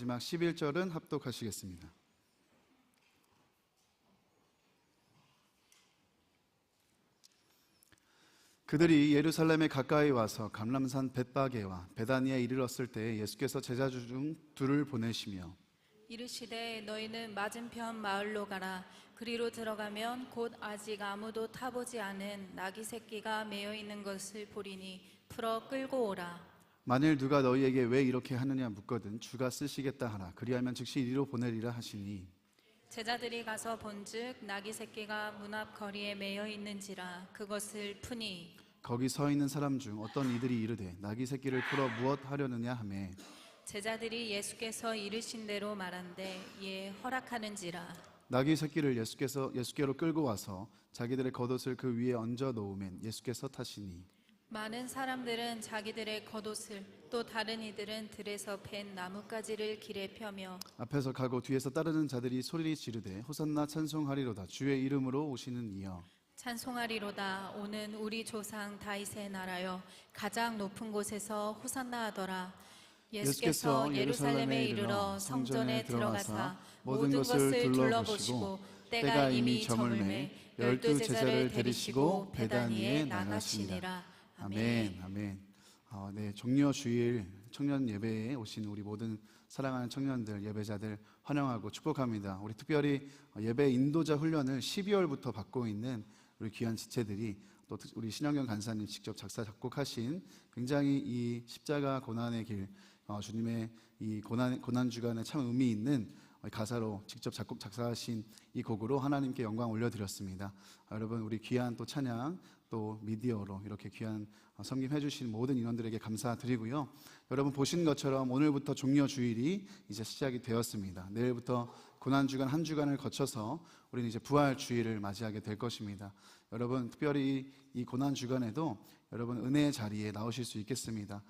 마지막 11절은 합독하시겠습니다. 그들이 예루살렘에 가까이 와서 감람산 벳바게와 베다니에 이르렀을 때 예수께서 제자 중 둘을 보내시며 이르시되 너희는 맞은편 마을로 가라. 그리로 들어가면 곧 아직 아무도 타보지 않은 나귀 새끼가 매여 있는 것을 보리니 풀어 끌고 오라. 만일 누가 너희에게 왜 이렇게 하느냐 묻거든 주가 쓰시겠다 하라. 그리하면 즉시 이리로 보내리라 하시니 제자들이 가서 본즉 나귀 새끼가 문 앞 거리에 매여 있는지라. 그것을 푸니 거기 서 있는 사람 중 어떤 이들이 이르되 나귀 새끼를 풀어 무엇 하려느냐 하매 제자들이 예수께서 이르신 대로 말한대 예 허락하는지라. 나귀 새끼를 예수께로 끌고 와서 자기들의 겉옷을 그 위에 얹어 놓으면 예수께서 타시니 많은 사람들은 자기들의 겉옷을 또 다른 이들은 들에서 팬 나뭇가지를 길에 펴며 앞에서 가고 뒤에서 따르는 자들이 소리 지르되 호산나 찬송하리로다 주의 이름으로 오시는 이여 찬송하리로다. 오는 우리 조상 다윗의 나라여 가장 높은 곳에서 호산나 하더라. 예수께서 예루살렘에 이르러 성전에 들어가사 모든 것을 둘러보시고 때가 이미 저물매 12제자를 데리시고 베다니에 나가시니라. 아멘. 아멘. 네, 종려 주일 청년 예배에 오신 우리 모든 사랑하는 청년들, 예배자들 환영하고 축복합니다. 우리 특별히 예배 인도자 훈련을 12월부터 받고 있는 우리 귀한 지체들이 또 우리 신영경 간사님 직접 작사 작곡하신 굉장히 이 십자가 고난의 길, 주님의 이 고난 주간에 참 의미 있는 가사로 직접 작곡 작사하신 이 곡으로 하나님께 영광 올려드렸습니다. 여러분 우리 귀한 또 찬양 또 미디어로 이렇게 귀한 섬김해 주신 모든 인원들에게 감사드리고요. 여러분 보신 것처럼 오늘부터 종려 주일이 이제 시작이 되었습니다. 내일부터 고난 주간 한 주간을 거쳐서 우리는 이제 부활 주일을 맞이하게 될 것입니다. 여러분 특별히 이 고난 주간에도 여러분 은혜의 자리에 나오실 수 있겠습니다.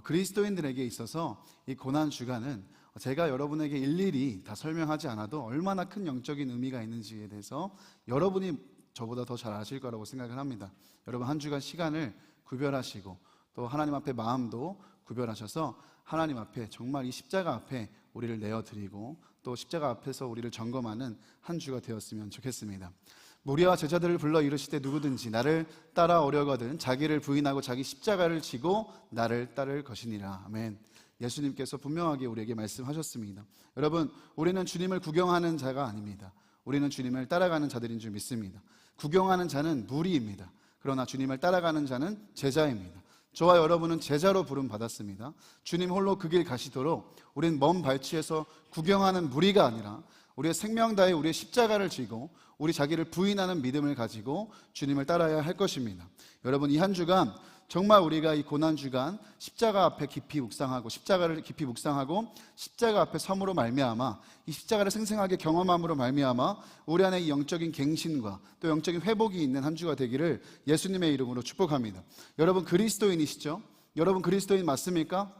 그리스도인들에게 있어서 이 고난 주간은 제가 여러분에게 일일이 다 설명하지 않아도 얼마나 큰 영적인 의미가 있는지에 대해서 여러분이 저보다 더 잘 아실 거라고 생각을 합니다. 여러분 한 주간 시간을 구별하시고 또 하나님 앞에 마음도 구별하셔서 하나님 앞에 정말 이 십자가 앞에 우리를 내어드리고 또 십자가 앞에서 우리를 점검하는 한 주가 되었으면 좋겠습니다. 무리와 제자들을 불러 이르시되 누구든지 나를 따라오려거든 자기를 부인하고 자기 십자가를 지고 나를 따를 것이니라. 아멘. 예수님께서 분명하게 우리에게 말씀하셨습니다. 여러분 우리는 주님을 구경하는 자가 아닙니다. 우리는 주님을 따라가는 자들인 줄 믿습니다. 구경하는 자는 무리입니다. 그러나 주님을 따라가는 자는 제자입니다. 저와 여러분은 제자로 부름 받았습니다. 주님 홀로 그 길 가시도록 우리는 먼 발치에서 구경하는 무리가 아니라 우리의 생명 다해 우리의 십자가를 지고 우리 자기를 부인하는 믿음을 가지고 주님을 따라야 할 것입니다. 여러분 이 한 주간 정말 우리가 이 고난 주간 십자가 앞에 깊이 묵상하고 십자가를 깊이 묵상하고 십자가 앞에 섬으로 말미암아 이 십자가를 생생하게 경험함으로 말미암아 우리 안에 이 영적인 갱신과 또 영적인 회복이 있는 한 주가 되기를 예수님의 이름으로 축복합니다. 여러분 그리스도인이시죠? 여러분 그리스도인 맞습니까?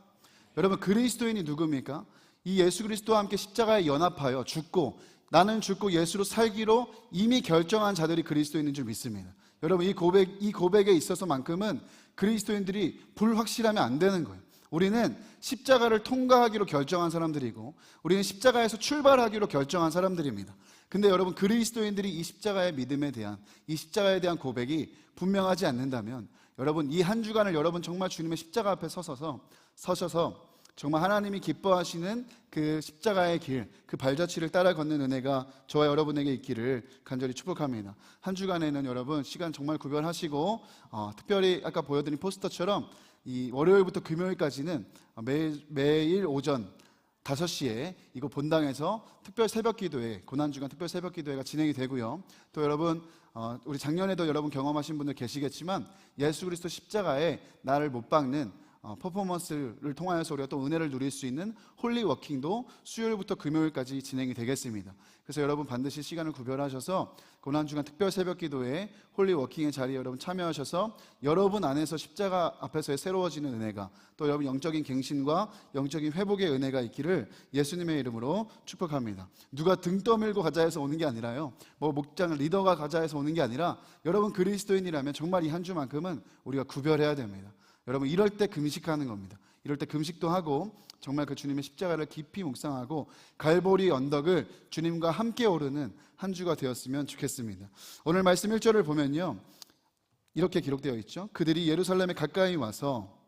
여러분 그리스도인이 누굽니까? 이 예수 그리스도와 함께 십자가에 연합하여 죽고 나는 죽고 예수로 살기로 이미 결정한 자들이 그리스도인인 줄 믿습니다. 여러분 이 고백에 있어서만큼은 그리스도인들이 불확실하면 안 되는 거예요. 우리는 십자가를 통과하기로 결정한 사람들이고 우리는 십자가에서 출발하기로 결정한 사람들입니다. 근데 여러분 그리스도인들이 이 십자가의 믿음에 대한 이 십자가에 대한 고백이 분명하지 않는다면 여러분 이 한 주간을 여러분 정말 주님의 십자가 앞에 서셔서 정말 하나님이 기뻐하시는 그 십자가의 길, 그 발자취를 따라 걷는 은혜가 저와 여러분에게 있기를 간절히 축복합니다. 한 주간에는 여러분 시간 정말 구별하시고 특별히 아까 보여드린 포스터처럼 이 월요일부터 금요일까지는 매일 오전 5시에 이곳 본당에서 특별 새벽기도회, 고난주간 특별 새벽기도회가 진행이 되고요. 또 여러분 우리 작년에도 여러분 경험하신 분들 계시겠지만 예수 그리스도 십자가에 나를 못 박는 퍼포먼스를 통하여서 우리가 또 은혜를 누릴 수 있는 홀리워킹도 수요일부터 금요일까지 진행이 되겠습니다. 그래서 여러분 반드시 시간을 구별하셔서 고난주간 특별 새벽기도회 홀리워킹의 자리에 여러분 참여하셔서 여러분 안에서 십자가 앞에서의 새로워지는 은혜가 또 여러분 영적인 갱신과 영적인 회복의 은혜가 있기를 예수님의 이름으로 축복합니다. 누가 등 떠밀고 가자 해서 오는 게 아니라요, 목장 리더가 가자 해서 오는 게 아니라 여러분 그리스도인이라면 정말 이 한 주만큼은 우리가 구별해야 됩니다. 여러분 이럴 때 금식하는 겁니다. 이럴 때 금식도 하고 정말 그 주님의 십자가를 깊이 묵상하고 갈보리 언덕을 주님과 함께 오르는 한 주가 되었으면 좋겠습니다. 오늘 말씀 1절을 보면요, 이렇게 기록되어 있죠. 그들이 예루살렘에 가까이 와서,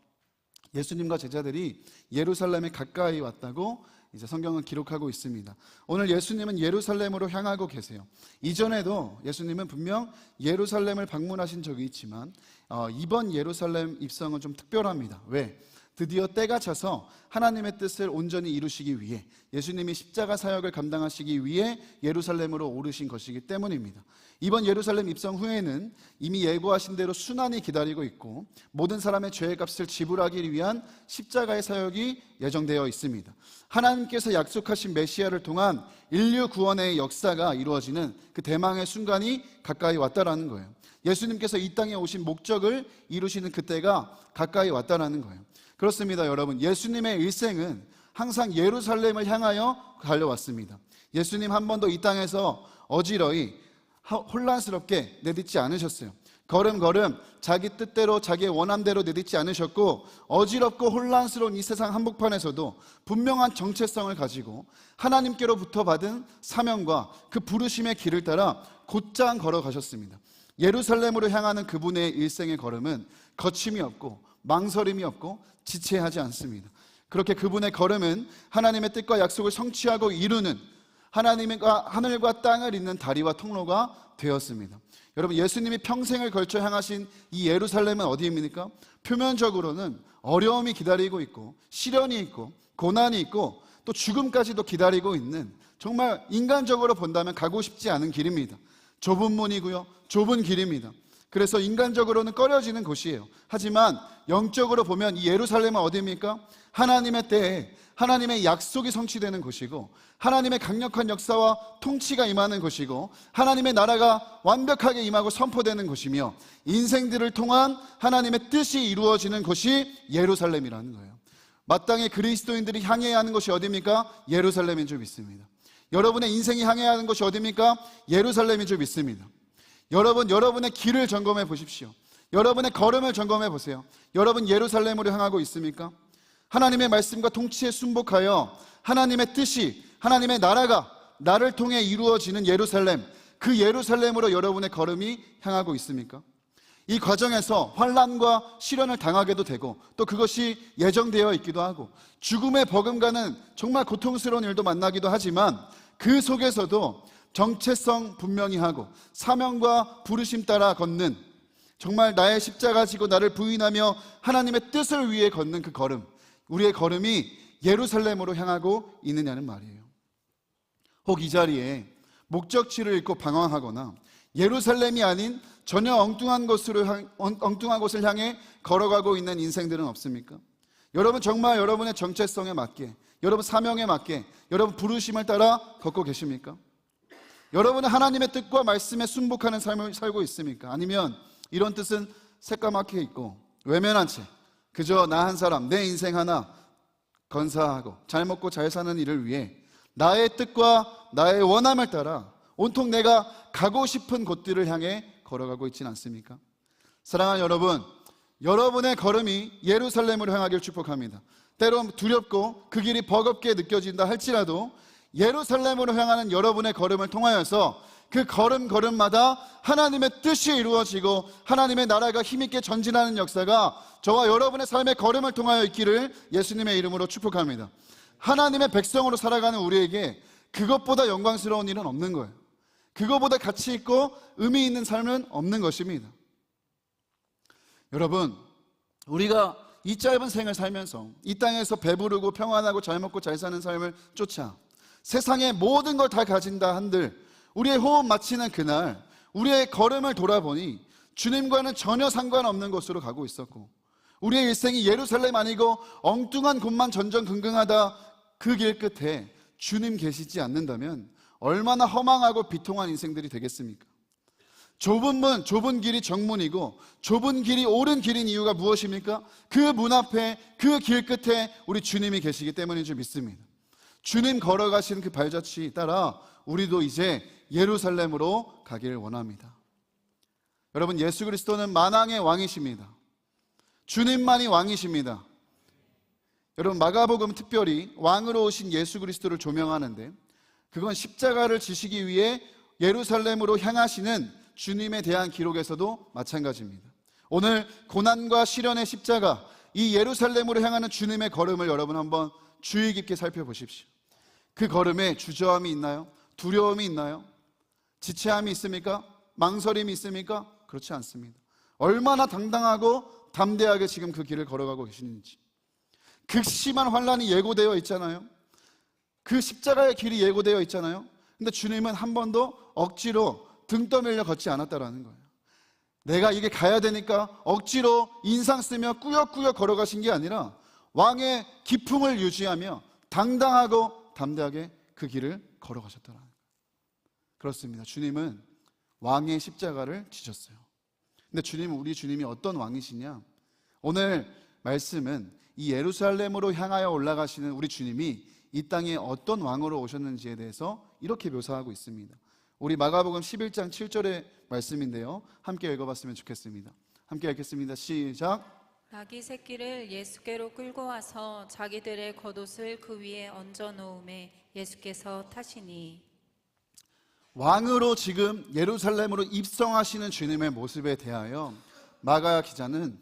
예수님과 제자들이 예루살렘에 가까이 왔다고 이제 성경은 기록하고 있습니다. 오늘 예수님은 예루살렘으로 향하고 계세요. 이전에도 예수님은 분명 예루살렘을 방문하신 적이 있지만 이번 예루살렘 입성은 좀 특별합니다. 왜? 드디어 때가 차서 하나님의 뜻을 온전히 이루시기 위해, 예수님이 십자가 사역을 감당하시기 위해 예루살렘으로 오르신 것이기 때문입니다. 이번 예루살렘 입성 후에는 이미 예고하신 대로 순환이 기다리고 있고 모든 사람의 죄의 값을 지불하기 위한 십자가의 사역이 예정되어 있습니다. 하나님께서 약속하신 메시아를 통한 인류 구원의 역사가 이루어지는 그 대망의 순간이 가까이 왔다라는 거예요. 예수님께서 이 땅에 오신 목적을 이루시는 그때가 가까이 왔다라는 거예요. 그렇습니다, 여러분. 예수님의 일생은 항상 예루살렘을 향하여 달려왔습니다. 예수님 한 번도 이 땅에서 어지러이 혼란스럽게 내딛지 않으셨어요. 걸음걸음 자기 뜻대로 자기의 원함대로 내딛지 않으셨고, 어지럽고 혼란스러운 이 세상 한복판에서도 분명한 정체성을 가지고 하나님께로부터 받은 사명과 그 부르심의 길을 따라 곧장 걸어가셨습니다. 예루살렘으로 향하는 그분의 일생의 걸음은 거침이 없고 망설임이 없고 지체하지 않습니다. 그렇게 그분의 걸음은 하나님의 뜻과 약속을 성취하고 이루는 하나님과 하늘과 땅을 잇는 다리와 통로가 되었습니다. 여러분, 예수님이 평생을 걸쳐 향하신 이 예루살렘은 어디입니까? 표면적으로는 어려움이 기다리고 있고 시련이 있고 고난이 있고 또 죽음까지도 기다리고 있는, 정말 인간적으로 본다면 가고 싶지 않은 길입니다. 좁은 문이고요, 좁은 길입니다. 그래서 인간적으로는 꺼려지는 곳이에요. 하지만 영적으로 보면 이 예루살렘은 어디입니까? 하나님의 때에 하나님의 약속이 성취되는 곳이고, 하나님의 강력한 역사와 통치가 임하는 곳이고, 하나님의 나라가 완벽하게 임하고 선포되는 곳이며, 인생들을 통한 하나님의 뜻이 이루어지는 곳이 예루살렘이라는 거예요. 마땅히 그리스도인들이 향해야 하는 곳이 어디입니까? 예루살렘인 줄 믿습니다. 여러분의 인생이 향해야 하는 곳이 어디입니까? 예루살렘인 줄 믿습니다. 여러분, 여러분의 길을 점검해 보십시오. 여러분의 걸음을 점검해 보세요. 여러분 예루살렘으로 향하고 있습니까? 하나님의 말씀과 통치에 순복하여 하나님의 뜻이, 하나님의 나라가 나를 통해 이루어지는 예루살렘, 그 예루살렘으로 여러분의 걸음이 향하고 있습니까? 이 과정에서 환난과 시련을 당하게도 되고, 또 그것이 예정되어 있기도 하고, 죽음의 버금가는 정말 고통스러운 일도 만나기도 하지만, 그 속에서도 정체성 분명히 하고 사명과 부르심 따라 걷는, 정말 나의 십자가 지고 나를 부인하며 하나님의 뜻을 위해 걷는 그 걸음, 우리의 걸음이 예루살렘으로 향하고 있느냐는 말이에요. 혹 이 자리에 목적지를 잃고 방황하거나 예루살렘이 아닌 전혀 엉뚱한 곳을 향해 걸어가고 있는 인생들은 없습니까? 여러분, 정말 여러분의 정체성에 맞게, 여러분 사명에 맞게, 여러분 부르심을 따라 걷고 계십니까? 여러분은 하나님의 뜻과 말씀에 순복하는 삶을 살고 있습니까? 아니면 이런 뜻은 새까맣게 있고 외면한 채 그저 나 한 사람, 내 인생 하나 건사하고 잘 먹고 잘 사는 일을 위해 나의 뜻과 나의 원함을 따라 온통 내가 가고 싶은 곳들을 향해 걸어가고 있지는 않습니까? 사랑하는 여러분, 여러분의 걸음이 예루살렘으로 향하길 축복합니다. 때론 두렵고 그 길이 버겁게 느껴진다 할지라도 예루살렘으로 향하는 여러분의 걸음을 통하여서 그 걸음마다 하나님의 뜻이 이루어지고 하나님의 나라가 힘있게 전진하는 역사가 저와 여러분의 삶의 걸음을 통하여 있기를 예수님의 이름으로 축복합니다. 하나님의 백성으로 살아가는 우리에게 그것보다 영광스러운 일은 없는 거예요. 그것보다 가치 있고 의미 있는 삶은 없는 것입니다. 여러분, 우리가 이 짧은 생을 살면서 이 땅에서 배부르고 평안하고 잘 먹고 잘 사는 삶을 쫓아 세상의 모든 걸 다 가진다 한들 우리의 호흡 마치는 그날 우리의 걸음을 돌아보니 주님과는 전혀 상관없는 곳으로 가고 있었고, 우리의 일생이 예루살렘 아니고 엉뚱한 곳만 전전긍긍하다 그 길 끝에 주님 계시지 않는다면 얼마나 허망하고 비통한 인생들이 되겠습니까? 좁은 문, 좁은 길이 정문이고 좁은 길이 옳은 길인 이유가 무엇입니까? 그 문 앞에, 그 길 끝에 우리 주님이 계시기 때문인 줄 믿습니다. 주님 걸어가신 그 발자취 따라 우리도 이제 예루살렘으로 가기를 원합니다. 여러분, 예수 그리스도는 만왕의 왕이십니다. 주님만이 왕이십니다. 여러분, 마가복음 특별히 왕으로 오신 예수 그리스도를 조명하는데, 그건 십자가를 지시기 위해 예루살렘으로 향하시는 주님에 대한 기록에서도 마찬가지입니다. 오늘 고난과 시련의 십자가, 이 예루살렘으로 향하는 주님의 걸음을 여러분 한번 주의 깊게 살펴보십시오. 그 걸음에 주저함이 있나요? 두려움이 있나요? 지체함이 있습니까? 망설임이 있습니까? 그렇지 않습니다. 얼마나 당당하고 담대하게 지금 그 길을 걸어가고 계시는지. 극심한 환란이 예고되어 있잖아요. 그 십자가의 길이 예고되어 있잖아요. 근데 주님은 한 번도 억지로 등 떠밀려 걷지 않았다라는 거예요. 내가 이게 가야 되니까 억지로 인상 쓰며 꾸역꾸역 걸어가신 게 아니라 왕의 기품을 유지하며 당당하고 담대하게 그 길을 걸어가셨다라는 거예요. 그렇습니다. 주님은 왕의 십자가를 지셨어요. 근데 주님은, 우리 주님이 어떤 왕이시냐? 오늘 말씀은 이 예루살렘으로 향하여 올라가시는 우리 주님이 이 땅에 어떤 왕으로 오셨는지에 대해서 이렇게 묘사하고 있습니다. 우리 마가복음 11장 7절의 말씀인데요, 함께 읽어봤으면 좋겠습니다. 함께 읽겠습니다. 시작. 나귀 새끼를 예수께로 끌고 와서 자기들의 겉옷을 그 위에 얹어 놓음에 예수께서 타시니. 왕으로 지금 예루살렘으로 입성하시는 주님의 모습에 대하여 마가 기자는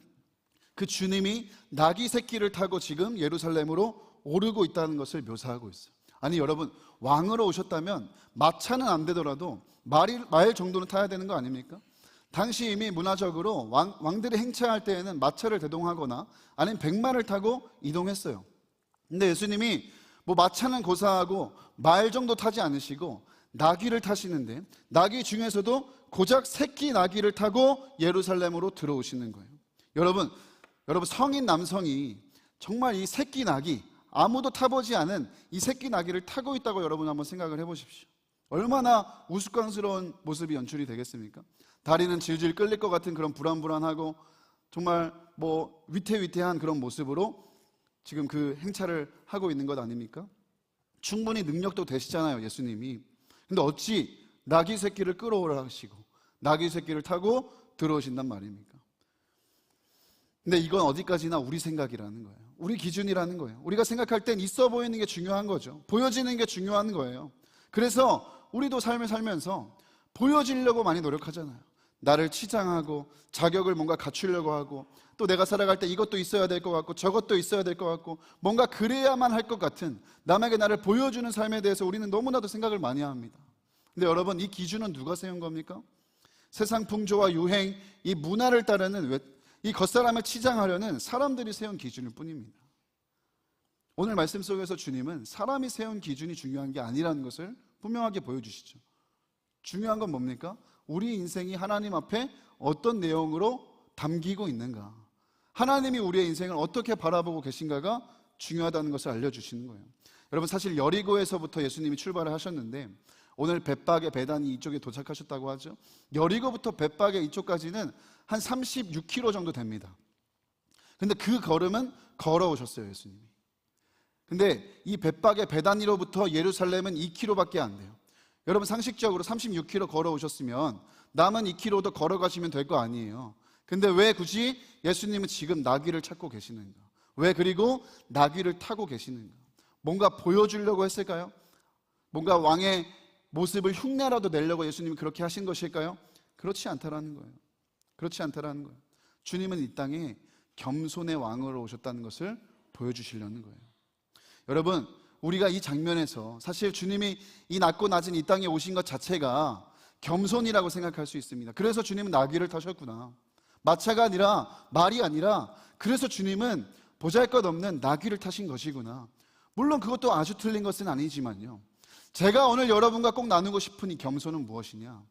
그 주님이 나귀 새끼를 타고 지금 예루살렘으로 오르고 있다는 것을 묘사하고 있어요. 아니 여러분, 왕으로 오셨다면 마차는 안 되더라도 말 정도는 타야 되는 거 아닙니까? 당시 이미 문화적으로 왕들이 행차할 때에는 마차를 대동하거나 아니면 백마를 타고 이동했어요. 근데 예수님이 뭐 마차는 고사하고 말 정도 타지 않으시고 나귀를 타시는데, 나귀 중에서도 고작 새끼 나귀를 타고 예루살렘으로 들어오시는 거예요. 여러분 성인 남성이 정말 이 새끼 나귀, 아무도 타보지 않은 이 새끼 나귀를 타고 있다고 여러분 한번 생각을 해보십시오. 얼마나 우스꽝스러운 모습이 연출이 되겠습니까? 다리는 질질 끌릴 것 같은 그런 불안불안하고 정말 뭐 위태위태한 그런 모습으로 지금 그 행차를 하고 있는 것 아닙니까? 충분히 능력도 되시잖아요, 예수님이. 근데 어찌 나귀 새끼를 끌어오라 하시고 나귀 새끼를 타고 들어오신단 말입니까? 근데 이건 어디까지나 우리 생각이라는 거예요. 우리 기준이라는 거예요. 우리가 생각할 땐 있어 보이는 게 중요한 거죠. 보여지는 게 중요한 거예요. 그래서 우리도 삶을 살면서 보여지려고 많이 노력하잖아요. 나를 치장하고 자격을 뭔가 갖추려고 하고, 또 내가 살아갈 때 이것도 있어야 될 것 같고 저것도 있어야 될 것 같고 뭔가 그래야만 할 것 같은 남에게 나를 보여주는 삶에 대해서 우리는 너무나도 생각을 많이 합니다. 근데 여러분, 이 기준은 누가 세운 겁니까? 세상 풍조와 유행, 이 문화를 따르는 이 겉사람을 치장하려는 사람들이 세운 기준일 뿐입니다. 오늘 말씀 속에서 주님은 사람이 세운 기준이 중요한 게 아니라는 것을 분명하게 보여주시죠. 중요한 건 뭡니까? 우리 인생이 하나님 앞에 어떤 내용으로 담기고 있는가, 하나님이 우리의 인생을 어떻게 바라보고 계신가가 중요하다는 것을 알려주시는 거예요. 여러분, 사실 여리고에서부터 예수님이 출발을 하셨는데 오늘 벳박의 베단이 이쪽에 도착하셨다고 하죠. 여리고부터 벳박의 이쪽까지는 한 36km 정도 됩니다. 근데 그 걸음은 걸어오셨어요, 예수님이. 근데 이 벳박의 베단이로부터 예루살렘은 2km밖에 안 돼요. 여러분, 상식적으로 36km 걸어오셨으면 남은 2km도 걸어가시면 될 거 아니에요. 근데 왜 굳이 예수님은 지금 나귀를 찾고 계시는가? 왜 그리고 나귀를 타고 계시는가? 뭔가 보여주려고 했을까요? 뭔가 왕의 모습을 흉내라도 내려고 예수님이 그렇게 하신 것일까요? 그렇지 않다라는 거예요. 그렇지 않다라는 거예요. 주님은 이 땅에 겸손의 왕으로 오셨다는 것을 보여주시려는 거예요. 여러분, 우리가 이 장면에서 사실 주님이 이 낮고 낮은 이 땅에 오신 것 자체가 겸손이라고 생각할 수 있습니다. 그래서 주님은 나귀를 타셨구나. 마차가 아니라, 말이 아니라, 그래서 주님은 보잘것없는 나귀를 타신 것이구나. 물론 그것도 아주 틀린 것은 아니지만요, 제가 오늘 여러분과 꼭 나누고 싶은 이 겸손은 무엇이냐?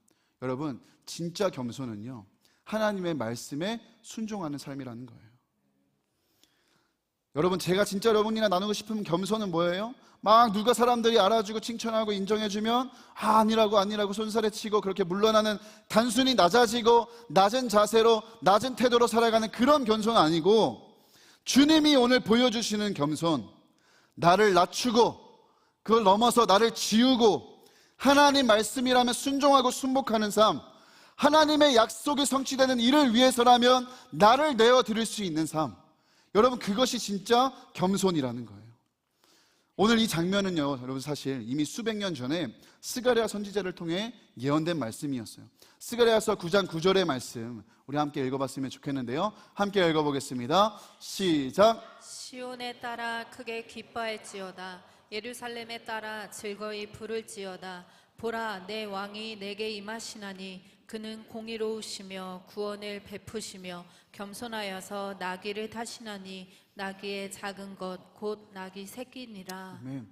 여러분, 진짜 겸손은요, 하나님의 말씀에 순종하는 삶이라는 거예요. 여러분, 제가 진짜 여러분이랑 나누고 싶은 겸손은 뭐예요? 막 누가 사람들이 알아주고 칭찬하고 인정해주면 아니라고 손살에 치고 그렇게 물러나는, 단순히 낮아지고 낮은 자세로 낮은 태도로 살아가는 그런 겸손은 아니고, 주님이 오늘 보여주시는 겸손, 나를 낮추고 그걸 넘어서 나를 지우고 하나님 말씀이라면 순종하고 순복하는 삶, 하나님의 약속이 성취되는 일을 위해서라면 나를 내어드릴 수 있는 삶, 여러분, 그것이 진짜 겸손이라는 거예요. 오늘 이 장면은요, 여러분, 사실 이미 수백 년 전에 스가랴 선지자를 통해 예언된 말씀이었어요. 스가랴서 9장 9절의 말씀 우리 함께 읽어봤으면 좋겠는데요. 함께 읽어보겠습니다. 시작. 시온에 따라 크게 기뻐할지어다. 예루살렘에 따라 즐거이 부를지어다. 보라, 내 왕이 내게 임하시나니 그는 공의로우시며 구원을 베푸시며 겸손하여서 나귀를 타시나니 나귀의 작은 것 곧 나귀 새끼니라. 아멘.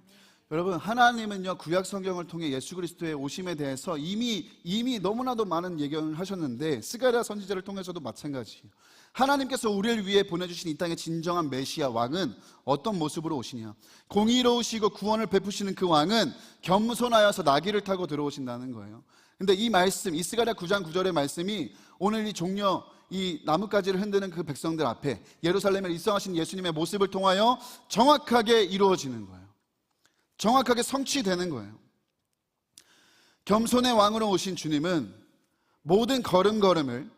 여러분, 하나님은요, 구약 성경을 통해 예수 그리스도의 오심에 대해서 이미 너무나도 많은 예견을 하셨는데, 스가랴 선지자를 통해서도 마찬가지예요. 하나님께서 우리를 위해 보내주신 이 땅의 진정한 메시아 왕은 어떤 모습으로 오시냐? 공의로우시고 구원을 베푸시는 그 왕은 겸손하여서 나귀를 타고 들어오신다는 거예요. 근데 이 말씀, 이 스가랴 9장 9절의 말씀이 오늘 이 종려, 이 나뭇가지를 흔드는 그 백성들 앞에 예루살렘에 입성하신 예수님의 모습을 통하여 정확하게 이루어지는 거예요. 정확하게 성취되는 거예요. 겸손의 왕으로 오신 주님은 모든 걸음걸음을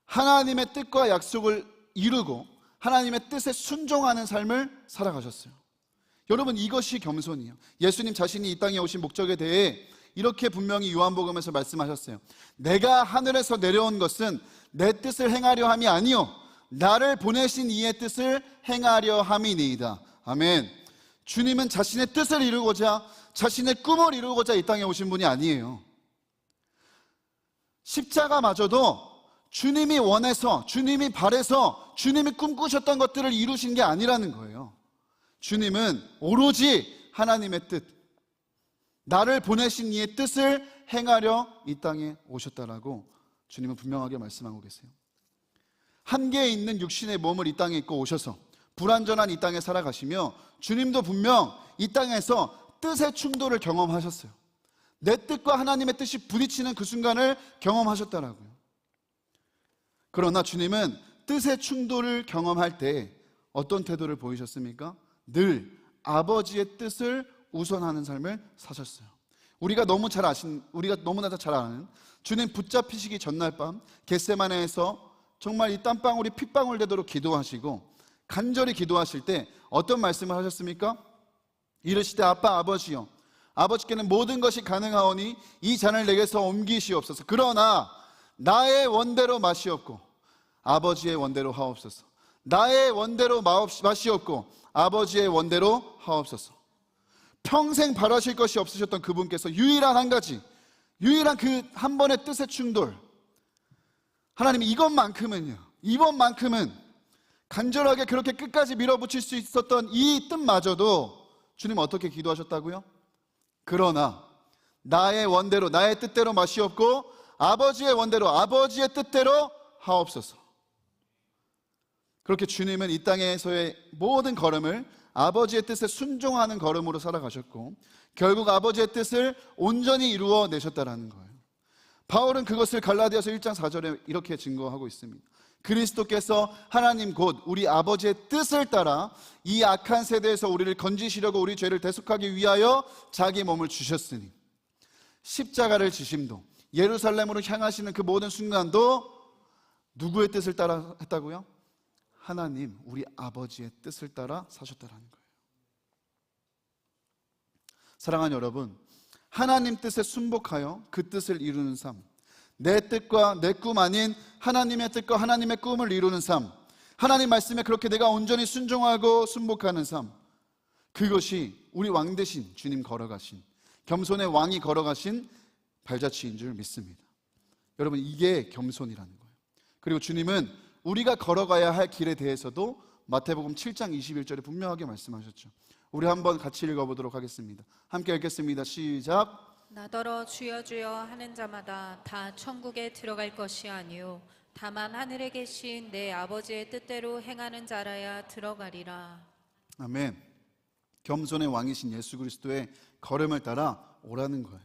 하나님의 뜻과 약속을 이루고 하나님의 뜻에 순종하는 삶을 살아가셨어요. 여러분, 이것이 겸손이에요. 예수님 자신이 이 땅에 오신 목적에 대해 이렇게 분명히 요한복음에서 말씀하셨어요. 내가 하늘에서 내려온 것은 내 뜻을 행하려 함이 아니요 나를 보내신 이의 뜻을 행하려 함이니이다. 아멘. 주님은 자신의 뜻을 이루고자, 자신의 꿈을 이루고자 이 땅에 오신 분이 아니에요. 십자가마저도 주님이 원해서, 주님이 바래서, 주님이 꿈꾸셨던 것들을 이루신 게 아니라는 거예요. 주님은 오로지 하나님의 뜻, 나를 보내신 이의 뜻을 행하려 이 땅에 오셨다라고 주님은 분명하게 말씀하고 계세요. 한계에 있는 육신의 몸을 이 땅에 입고 오셔서 불완전한 이 땅에 살아가시며, 주님도 분명 이 땅에서 뜻의 충돌을 경험하셨어요. 내 뜻과 하나님의 뜻이 부딪히는 그 순간을 경험하셨다라고요. 그러나 주님은 뜻의 충돌을 경험할 때 어떤 태도를 보이셨습니까? 늘 아버지의 뜻을 우선하는 삶을 사셨어요. 우리가 너무나도 잘 아는 주님 붙잡히시기 전날 밤 겟세마네에서 정말 이 땀방울이 핏방울 되도록 기도하시고 간절히 기도하실 때 어떤 말씀을 하셨습니까? 이르시되 아빠 아버지여, 아버지께는 모든 것이 가능하오니 이 잔을 내게서 옮기시옵소서. 그러나 나의 원대로 마시옵고 아버지의 원대로 하옵소서. 나의 원대로 마시옵고 아버지의 원대로 하옵소서. 평생 바라실 것이 없으셨던 그분께서 유일한 한 가지, 유일한 그 한 번의 뜻의 충돌, 하나님이 이번만큼은 간절하게 그렇게 끝까지 밀어붙일 수 있었던 이 뜻마저도 주님 어떻게 기도하셨다고요? 그러나 나의 원대로, 나의 뜻대로 마시옵고 아버지의 원대로, 아버지의 뜻대로 하옵소서. 그렇게 주님은 이 땅에서의 모든 걸음을 아버지의 뜻에 순종하는 걸음으로 살아가셨고 결국 아버지의 뜻을 온전히 이루어내셨다는 거예요. 바울은 그것을 갈라디아서 1장 4절에 이렇게 증거하고 있습니다. 그리스도께서 하나님 곧 우리 아버지의 뜻을 따라 이 악한 세대에서 우리를 건지시려고 우리 죄를 대속하기 위하여 자기 몸을 주셨으니, 십자가를 지심도 예루살렘으로 향하시는 그 모든 순간도 누구의 뜻을 따라 했다고요? 하나님 우리 아버지의 뜻을 따라 사셨다는 거예요. 사랑하는 여러분, 하나님 뜻에 순복하여 그 뜻을 이루는 삶, 내 뜻과 내 꿈 아닌 하나님의 뜻과 하나님의 꿈을 이루는 삶, 하나님 말씀에 그렇게 내가 온전히 순종하고 순복하는 삶, 그것이 우리 왕 대신 주님 걸어가신, 겸손의 왕이 걸어가신 발자취인 줄 믿습니다. 여러분, 이게 겸손이라는 거예요. 그리고 주님은 우리가 걸어가야 할 길에 대해서도 마태복음 7장 21절에 분명하게 말씀하셨죠. 우리 한번 같이 읽어보도록 하겠습니다. 함께 읽겠습니다. 시작. 나더러 주여 주여 하는 자마다 다 천국에 들어갈 것이 아니요 다만 하늘에 계신 내 아버지의 뜻대로 행하는 자라야 들어가리라. 아멘. 겸손의 왕이신 예수 그리스도의 걸음을 따라 오라는 거예요.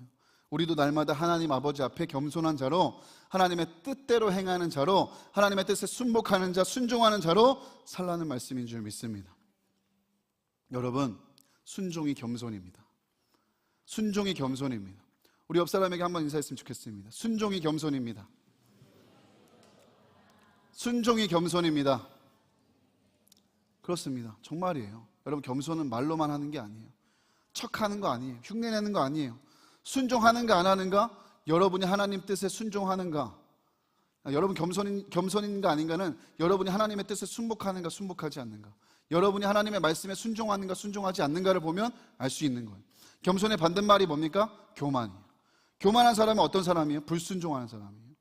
우리도 날마다 하나님 아버지 앞에 겸손한 자로, 하나님의 뜻대로 행하는 자로, 하나님의 뜻에 순복하는 자, 순종하는 자로 살라는 말씀인 줄 믿습니다. 여러분, 순종이 겸손입니다. 순종이 겸손입니다. 우리 옆 사람에게 한번 인사했으면 좋겠습니다. 순종이 겸손입니다. 순종이 겸손입니다. 그렇습니다. 정말이에요. 여러분, 겸손은 말로만 하는 게 아니에요. 척하는 거 아니에요. 흉내내는 거 아니에요. 순종하는가 안 하는가? 여러분이 하나님 뜻에 순종하는가? 여러분 겸손인가 아닌가는 여러분이 하나님의 뜻에 순복하는가 순복하지 않는가, 여러분이 하나님의 말씀에 순종하는가 순종하지 않는가를 보면 알 수 있는 거예요. 겸손의 반대말이 뭡니까? 교만이에요. 교만한 사람은 어떤 사람이에요? 불순종하는 사람이에요.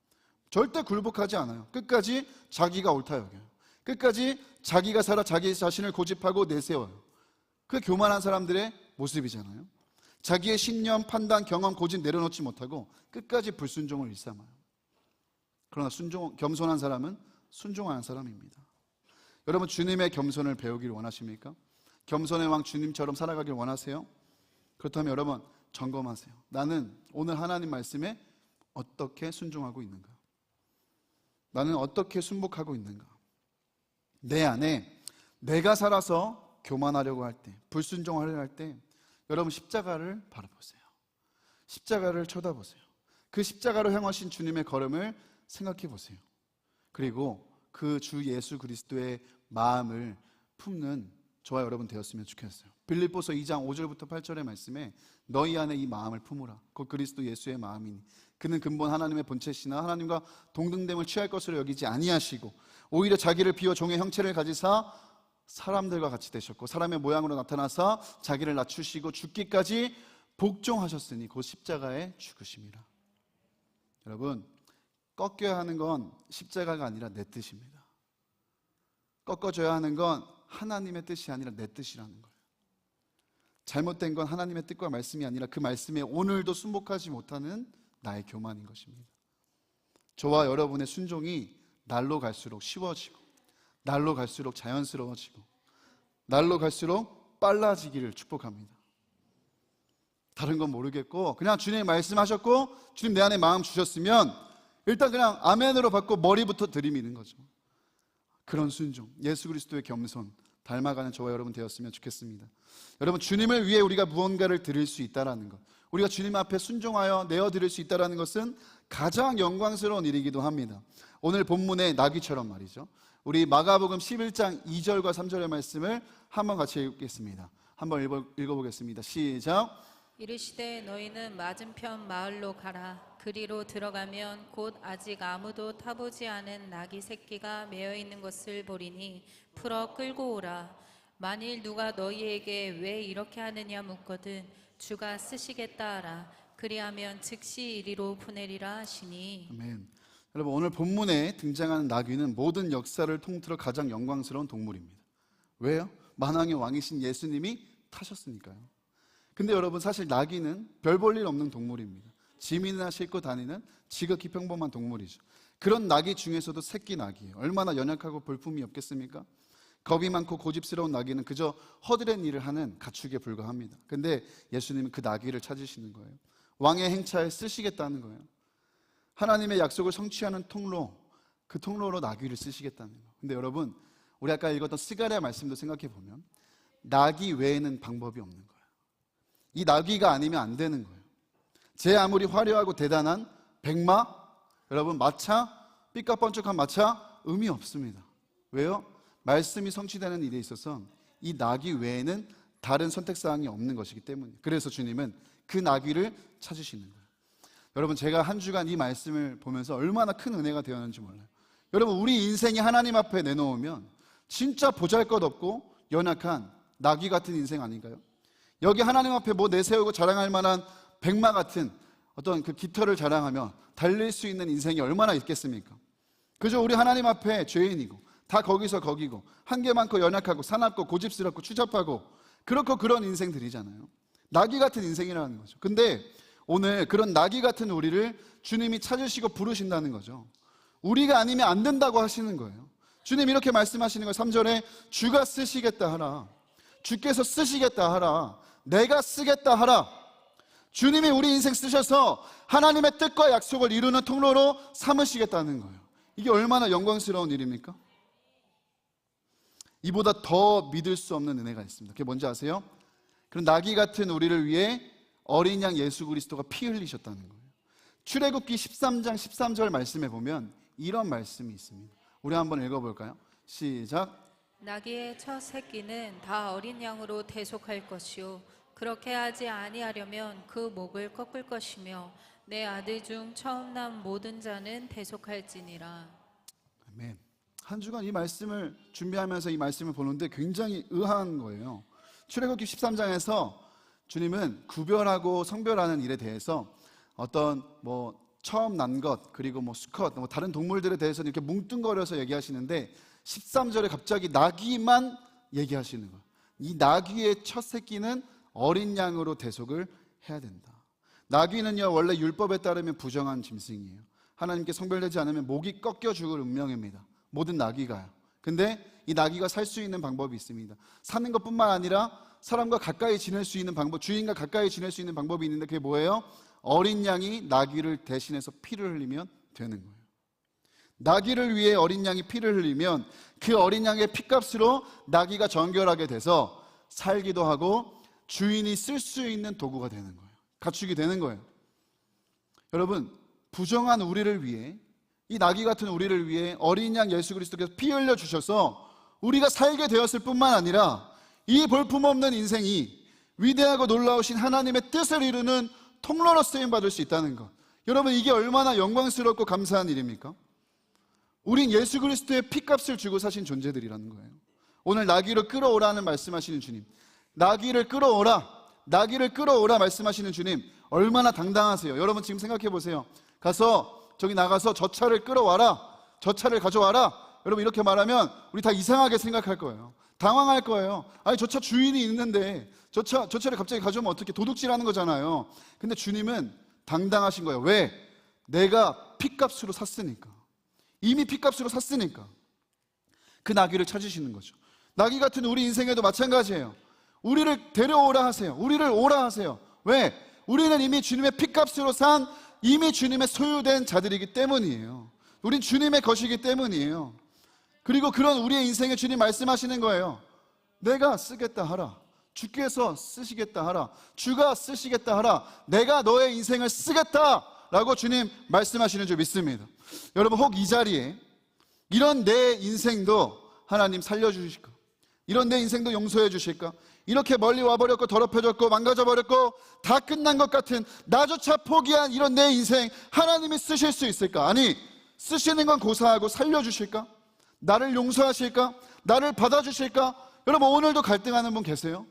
절대 굴복하지 않아요. 끝까지 자기가 옳다 여겨요. 끝까지 자기가 살아 자기 자신을 고집하고 내세워요. 그게 교만한 사람들의 모습이잖아요. 자기의 신념, 판단, 경험, 고집 내려놓지 못하고 끝까지 불순종을 일삼아요. 그러나 겸손한 사람은 순종하는 사람입니다. 여러분, 주님의 겸손을 배우길 원하십니까? 겸손의 왕 주님처럼 살아가길 원하세요? 그렇다면 여러분, 점검하세요. 나는 오늘 하나님 말씀에 어떻게 순종하고 있는가? 나는 어떻게 순복하고 있는가? 내 안에 내가 살아서 교만하려고 할 때, 불순종하려고 할 때 여러분, 십자가를 바라보세요. 십자가를 쳐다보세요. 그 십자가로 향하신 주님의 걸음을 생각해 보세요. 그리고 그 주 예수 그리스도의 마음을 품는 저와 여러분 되었으면 좋겠어요. 빌립보서 2장 5절부터 8절의 말씀에 너희 안에 이 마음을 품으라. 곧 그리스도 예수의 마음이니 그는 근본 하나님의 본체시나 하나님과 동등됨을 취할 것으로 여기지 아니하시고 오히려 자기를 비워 종의 형체를 가지사 사람들과 같이 되셨고 사람의 모양으로 나타나사 자기를 낮추시고 죽기까지 복종하셨으니 곧 십자가에 죽으심이라. 여러분, 꺾여야 하는 건 십자가가 아니라 내 뜻입니다. 꺾어져야 하는 건 하나님의 뜻이 아니라 내 뜻이라는 거예요. 잘못된 건 하나님의 뜻과 말씀이 아니라 그 말씀에 오늘도 순복하지 못하는 나의 교만인 것입니다. 저와 여러분의 순종이 날로 갈수록 쉬워지고 날로 갈수록 자연스러워지고 날로 갈수록 빨라지기를 축복합니다. 다른 건 모르겠고 그냥 주님이 말씀하셨고 주님 내 안에 마음 주셨으면 일단 그냥 아멘으로 받고 머리부터 들이미는 거죠. 그런 순종, 예수 그리스도의 겸손 닮아가는 저와 여러분 되었으면 좋겠습니다. 여러분, 주님을 위해 우리가 무언가를 드릴 수 있다는 것, 우리가 주님 앞에 순종하여 내어드릴 수 있다는 것은 가장 영광스러운 일이기도 합니다. 오늘 본문의 나귀처럼 말이죠. 우리 마가복음 11장 2절과 3절의 말씀을 한번 같이 읽겠습니다. 한번 읽어보겠습니다. 시작. 이르시되 너희는 맞은편 마을로 가라. 그리로 들어가면 곧 아직 아무도 타보지 않은 나귀 새끼가 매어 있는 것을 보리니 풀어 끌고 오라. 만일 누가 너희에게 왜 이렇게 하느냐 묻거든 주가 쓰시겠다 하라. 그리하면 즉시 이리로 보내리라 하시니. 아멘. 여러분, 오늘 본문에 등장하는 나귀는 모든 역사를 통틀어 가장 영광스러운 동물입니다. 왜요? 만왕의 왕이신 예수님이 타셨으니까요. 근데 여러분, 사실 나귀는 별 볼 일 없는 동물입니다. 짐이나 싣고 다니는 지극히 평범한 동물이죠. 그런 나귀 중에서도 새끼 나귀예요. 얼마나 연약하고 볼품이 없겠습니까? 겁이 많고 고집스러운 나귀는 그저 허드렛 일을 하는 가축에 불과합니다. 근데 예수님은 그 나귀를 찾으시는 거예요. 왕의 행차에 쓰시겠다는 거예요. 하나님의 약속을 성취하는 통로, 그 통로로 나귀를 쓰시겠다는 거예요. 근데 여러분, 우리 아까 읽었던 스가랴 말씀도 생각해 보면 나귀 외에는 방법이 없는 거예요. 이 나귀가 아니면 안 되는 거예요. 제 아무리 화려하고 대단한 백마, 여러분 마차, 삐까뻔쩍한 마차 의미 없습니다. 왜요? 말씀이 성취되는 일에 있어서 이 나귀 외에는 다른 선택사항이 없는 것이기 때문이에요. 그래서 주님은 그 나귀를 찾으시는 거예요. 여러분, 제가 한 주간 이 말씀을 보면서 얼마나 큰 은혜가 되었는지 몰라요. 여러분, 우리 인생이 하나님 앞에 내놓으면 진짜 보잘것없고 연약한 나귀 같은 인생 아닌가요? 여기 하나님 앞에 뭐 내세우고 자랑할 만한 백마 같은 어떤 그 깃털을 자랑하며 달릴 수 있는 인생이 얼마나 있겠습니까? 그저 우리 하나님 앞에 죄인이고 다 거기서 거기고 한계 많고 연약하고 사납고 고집스럽고 추잡하고 그렇고 그런 인생들이잖아요. 나귀 같은 인생이라는 거죠. 근데 오늘 그런 나귀 같은 우리를 주님이 찾으시고 부르신다는 거죠. 우리가 아니면 안 된다고 하시는 거예요. 주님 이렇게 말씀하시는 거예요. 3절에 주가 쓰시겠다 하라. 주께서 쓰시겠다 하라. 내가 쓰겠다 하라. 주님이 우리 인생 쓰셔서 하나님의 뜻과 약속을 이루는 통로로 삼으시겠다는 거예요. 이게 얼마나 영광스러운 일입니까? 이보다 더 믿을 수 없는 은혜가 있습니다. 그게 뭔지 아세요? 그런 나귀 같은 우리를 위해 어린 양 예수 그리스도가 피 흘리셨다는 거예요. 출애굽기 13장 13절 말씀에 보면 이런 말씀이 있습니다. 우리 한번 읽어볼까요? 시작. 나귀의 첫 새끼는 다 어린 양으로 대속할 것이요 그렇게 하지 아니하려면 그 목을 꺾을 것이며 내 아들 중 처음 난 모든 자는 대속할지니라. 아멘. 한 주간 이 말씀을 준비하면서 이 말씀을 보는데 굉장히 의아한 거예요. 출애굽기 13장에서 주님은 구별하고 성별하는 일에 대해서 어떤 처음 난 것, 그리고 수컷, 다른 동물들에 대해서 이렇게 뭉뚱거려서 얘기하시는데 13절에 갑자기 나귀만 얘기하시는 거예요. 이 나귀의 첫 새끼는 어린 양으로 대속을 해야 된다. 나귀는요, 원래 율법에 따르면 부정한 짐승이에요. 하나님께 성별되지 않으면 목이 꺾여 죽을 운명입니다. 모든 나귀가요. 근데 이 나귀가 살 수 있는 방법이 있습니다. 사는 것뿐만 아니라 사람과 가까이 지낼 수 있는 방법, 주인과 가까이 지낼 수 있는 방법이 있는데 그게 뭐예요? 어린 양이 나귀를 대신해서 피를 흘리면 되는 거예요. 나귀를 위해 어린 양이 피를 흘리면 그 어린 양의 피값으로 나귀가 정결하게 돼서 살기도 하고 주인이 쓸 수 있는 도구가 되는 거예요. 가축이 되는 거예요. 여러분, 부정한 우리를 위해, 이 나귀 같은 우리를 위해 어린 양 예수 그리스도께서 피 흘려 주셔서 우리가 살게 되었을 뿐만 아니라 이 볼품없는 인생이 위대하고 놀라우신 하나님의 뜻을 이루는 통로로 쓰임받을 수 있다는 것. 여러분, 이게 얼마나 영광스럽고 감사한 일입니까? 우린 예수 그리스도의 피값을 주고 사신 존재들이라는 거예요. 오늘 나귀를 끌어오라는 말씀하시는 주님, 나귀를 끌어오라, 나귀를 끌어오라 말씀하시는 주님, 얼마나 당당하세요. 여러분 지금 생각해 보세요. 가서 저기 나가서 저 차를 끌어와라, 저 차를 가져와라. 여러분 이렇게 말하면 우리 다 이상하게 생각할 거예요. 당황할 거예요. 아니 저 차 주인이 있는데 저 차를 갑자기 가져오면 어떻게, 도둑질하는 거잖아요. 근데 주님은 당당하신 거예요. 왜? 내가 피값으로 샀으니까. 이미 피값으로 샀으니까. 그 나귀를 찾으시는 거죠. 나귀 같은 우리 인생에도 마찬가지예요. 우리를 데려오라 하세요. 우리를 오라 하세요. 왜? 우리는 이미 주님의 피값으로 산, 이미 주님의 소유된 자들이기 때문이에요. 우린 주님의 것이기 때문이에요. 그리고 그런 우리의 인생에 주님 말씀하시는 거예요. 내가 쓰겠다 하라. 주께서 쓰시겠다 하라. 주가 쓰시겠다 하라. 내가 너의 인생을 쓰겠다 라고 주님 말씀하시는 줄 믿습니다. 여러분, 혹 이 자리에 이런 내 인생도 하나님 살려주실까? 이런 내 인생도 용서해 주실까? 이렇게 멀리 와버렸고 더럽혀졌고 망가져버렸고 다 끝난 것 같은 나조차 포기한 이런 내 인생 하나님이 쓰실 수 있을까? 아니, 쓰시는 건 고사하고 살려주실까? 나를 용서하실까? 나를 받아주실까? 여러분, 오늘도 갈등하는 분 계세요?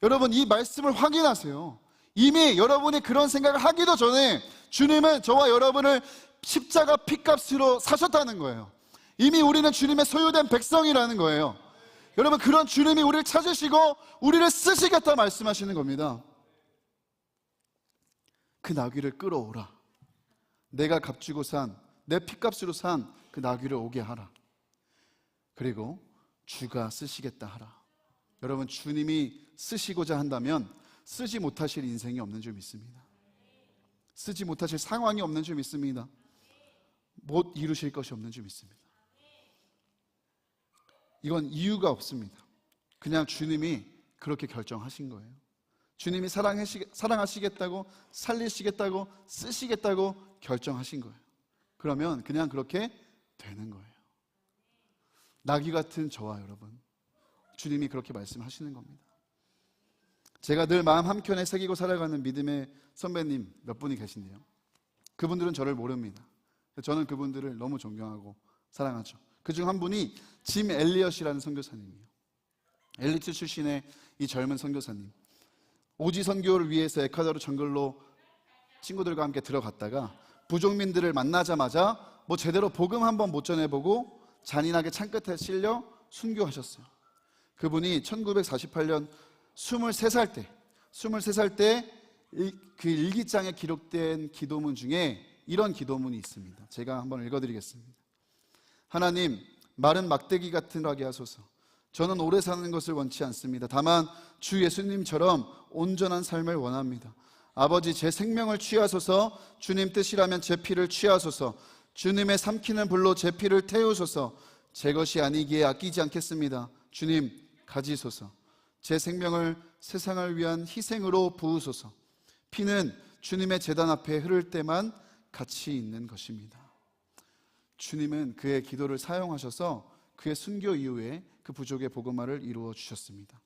여러분, 이 말씀을 확인하세요. 이미 여러분이 그런 생각을 하기도 전에 주님은 저와 여러분을 십자가 피값으로 사셨다는 거예요. 이미 우리는 주님의 소유된 백성이라는 거예요. 여러분, 그런 주님이 우리를 찾으시고 우리를 쓰시겠다 말씀하시는 겁니다. 그 나귀를 끌어오라. 내가 값주고 산, 내 피값으로 산 그 나귀를 오게 하라. 그리고 주가 쓰시겠다 하라. 여러분, 주님이 쓰시고자 한다면 쓰지 못하실 인생이 없는 줄 믿습니다. 쓰지 못하실 상황이 없는 줄 믿습니다. 못 이루실 것이 없는 줄 믿습니다. 이건 이유가 없습니다. 그냥 주님이 그렇게 결정하신 거예요. 주님이 사랑하시겠다고, 살리시겠다고, 쓰시겠다고 결정하신 거예요. 그러면 그냥 그렇게 되는 거예요. 나귀 같은 저와 여러분, 주님이 그렇게 말씀하시는 겁니다. 제가 늘 마음 한켠에 새기고 살아가는 믿음의 선배님 몇 분이 계신데요, 그분들은 저를 모릅니다. 저는 그분들을 너무 존경하고 사랑하죠. 그중 한 분이 짐 엘리엇이라는 선교사님이에요. 엘리트 출신의 이 젊은 선교사님, 오지 선교를 위해서 에콰도르 정글로 친구들과 함께 들어갔다가 부족민들을 만나자마자 제대로 복음 한번 못 전해보고 잔인하게 창끝에 실려 순교하셨어요. 그분이 1948년 23살 때 그 일기장에 기록된 기도문 중에 이런 기도문이 있습니다. 제가 한번 읽어드리겠습니다. 하나님, 마른 막대기 같은 하게 하소서. 저는 오래 사는 것을 원치 않습니다. 다만 주 예수님처럼 온전한 삶을 원합니다. 아버지, 제 생명을 취하소서. 주님 뜻이라면 제 피를 취하소서. 주님의 삼키는 불로 제 피를 태우소서. 제 것이 아니기에 아끼지 않겠습니다. 주님, 가지소서. 제 생명을 세상을 위한 희생으로 부으소서. 피는 주님의 제단 앞에 흐를 때만 가치 있는 것입니다. 주님은 그의 기도를 사용하셔서 그의 순교 이후에 그 부족의 복음화를 이루어 주셨습니다.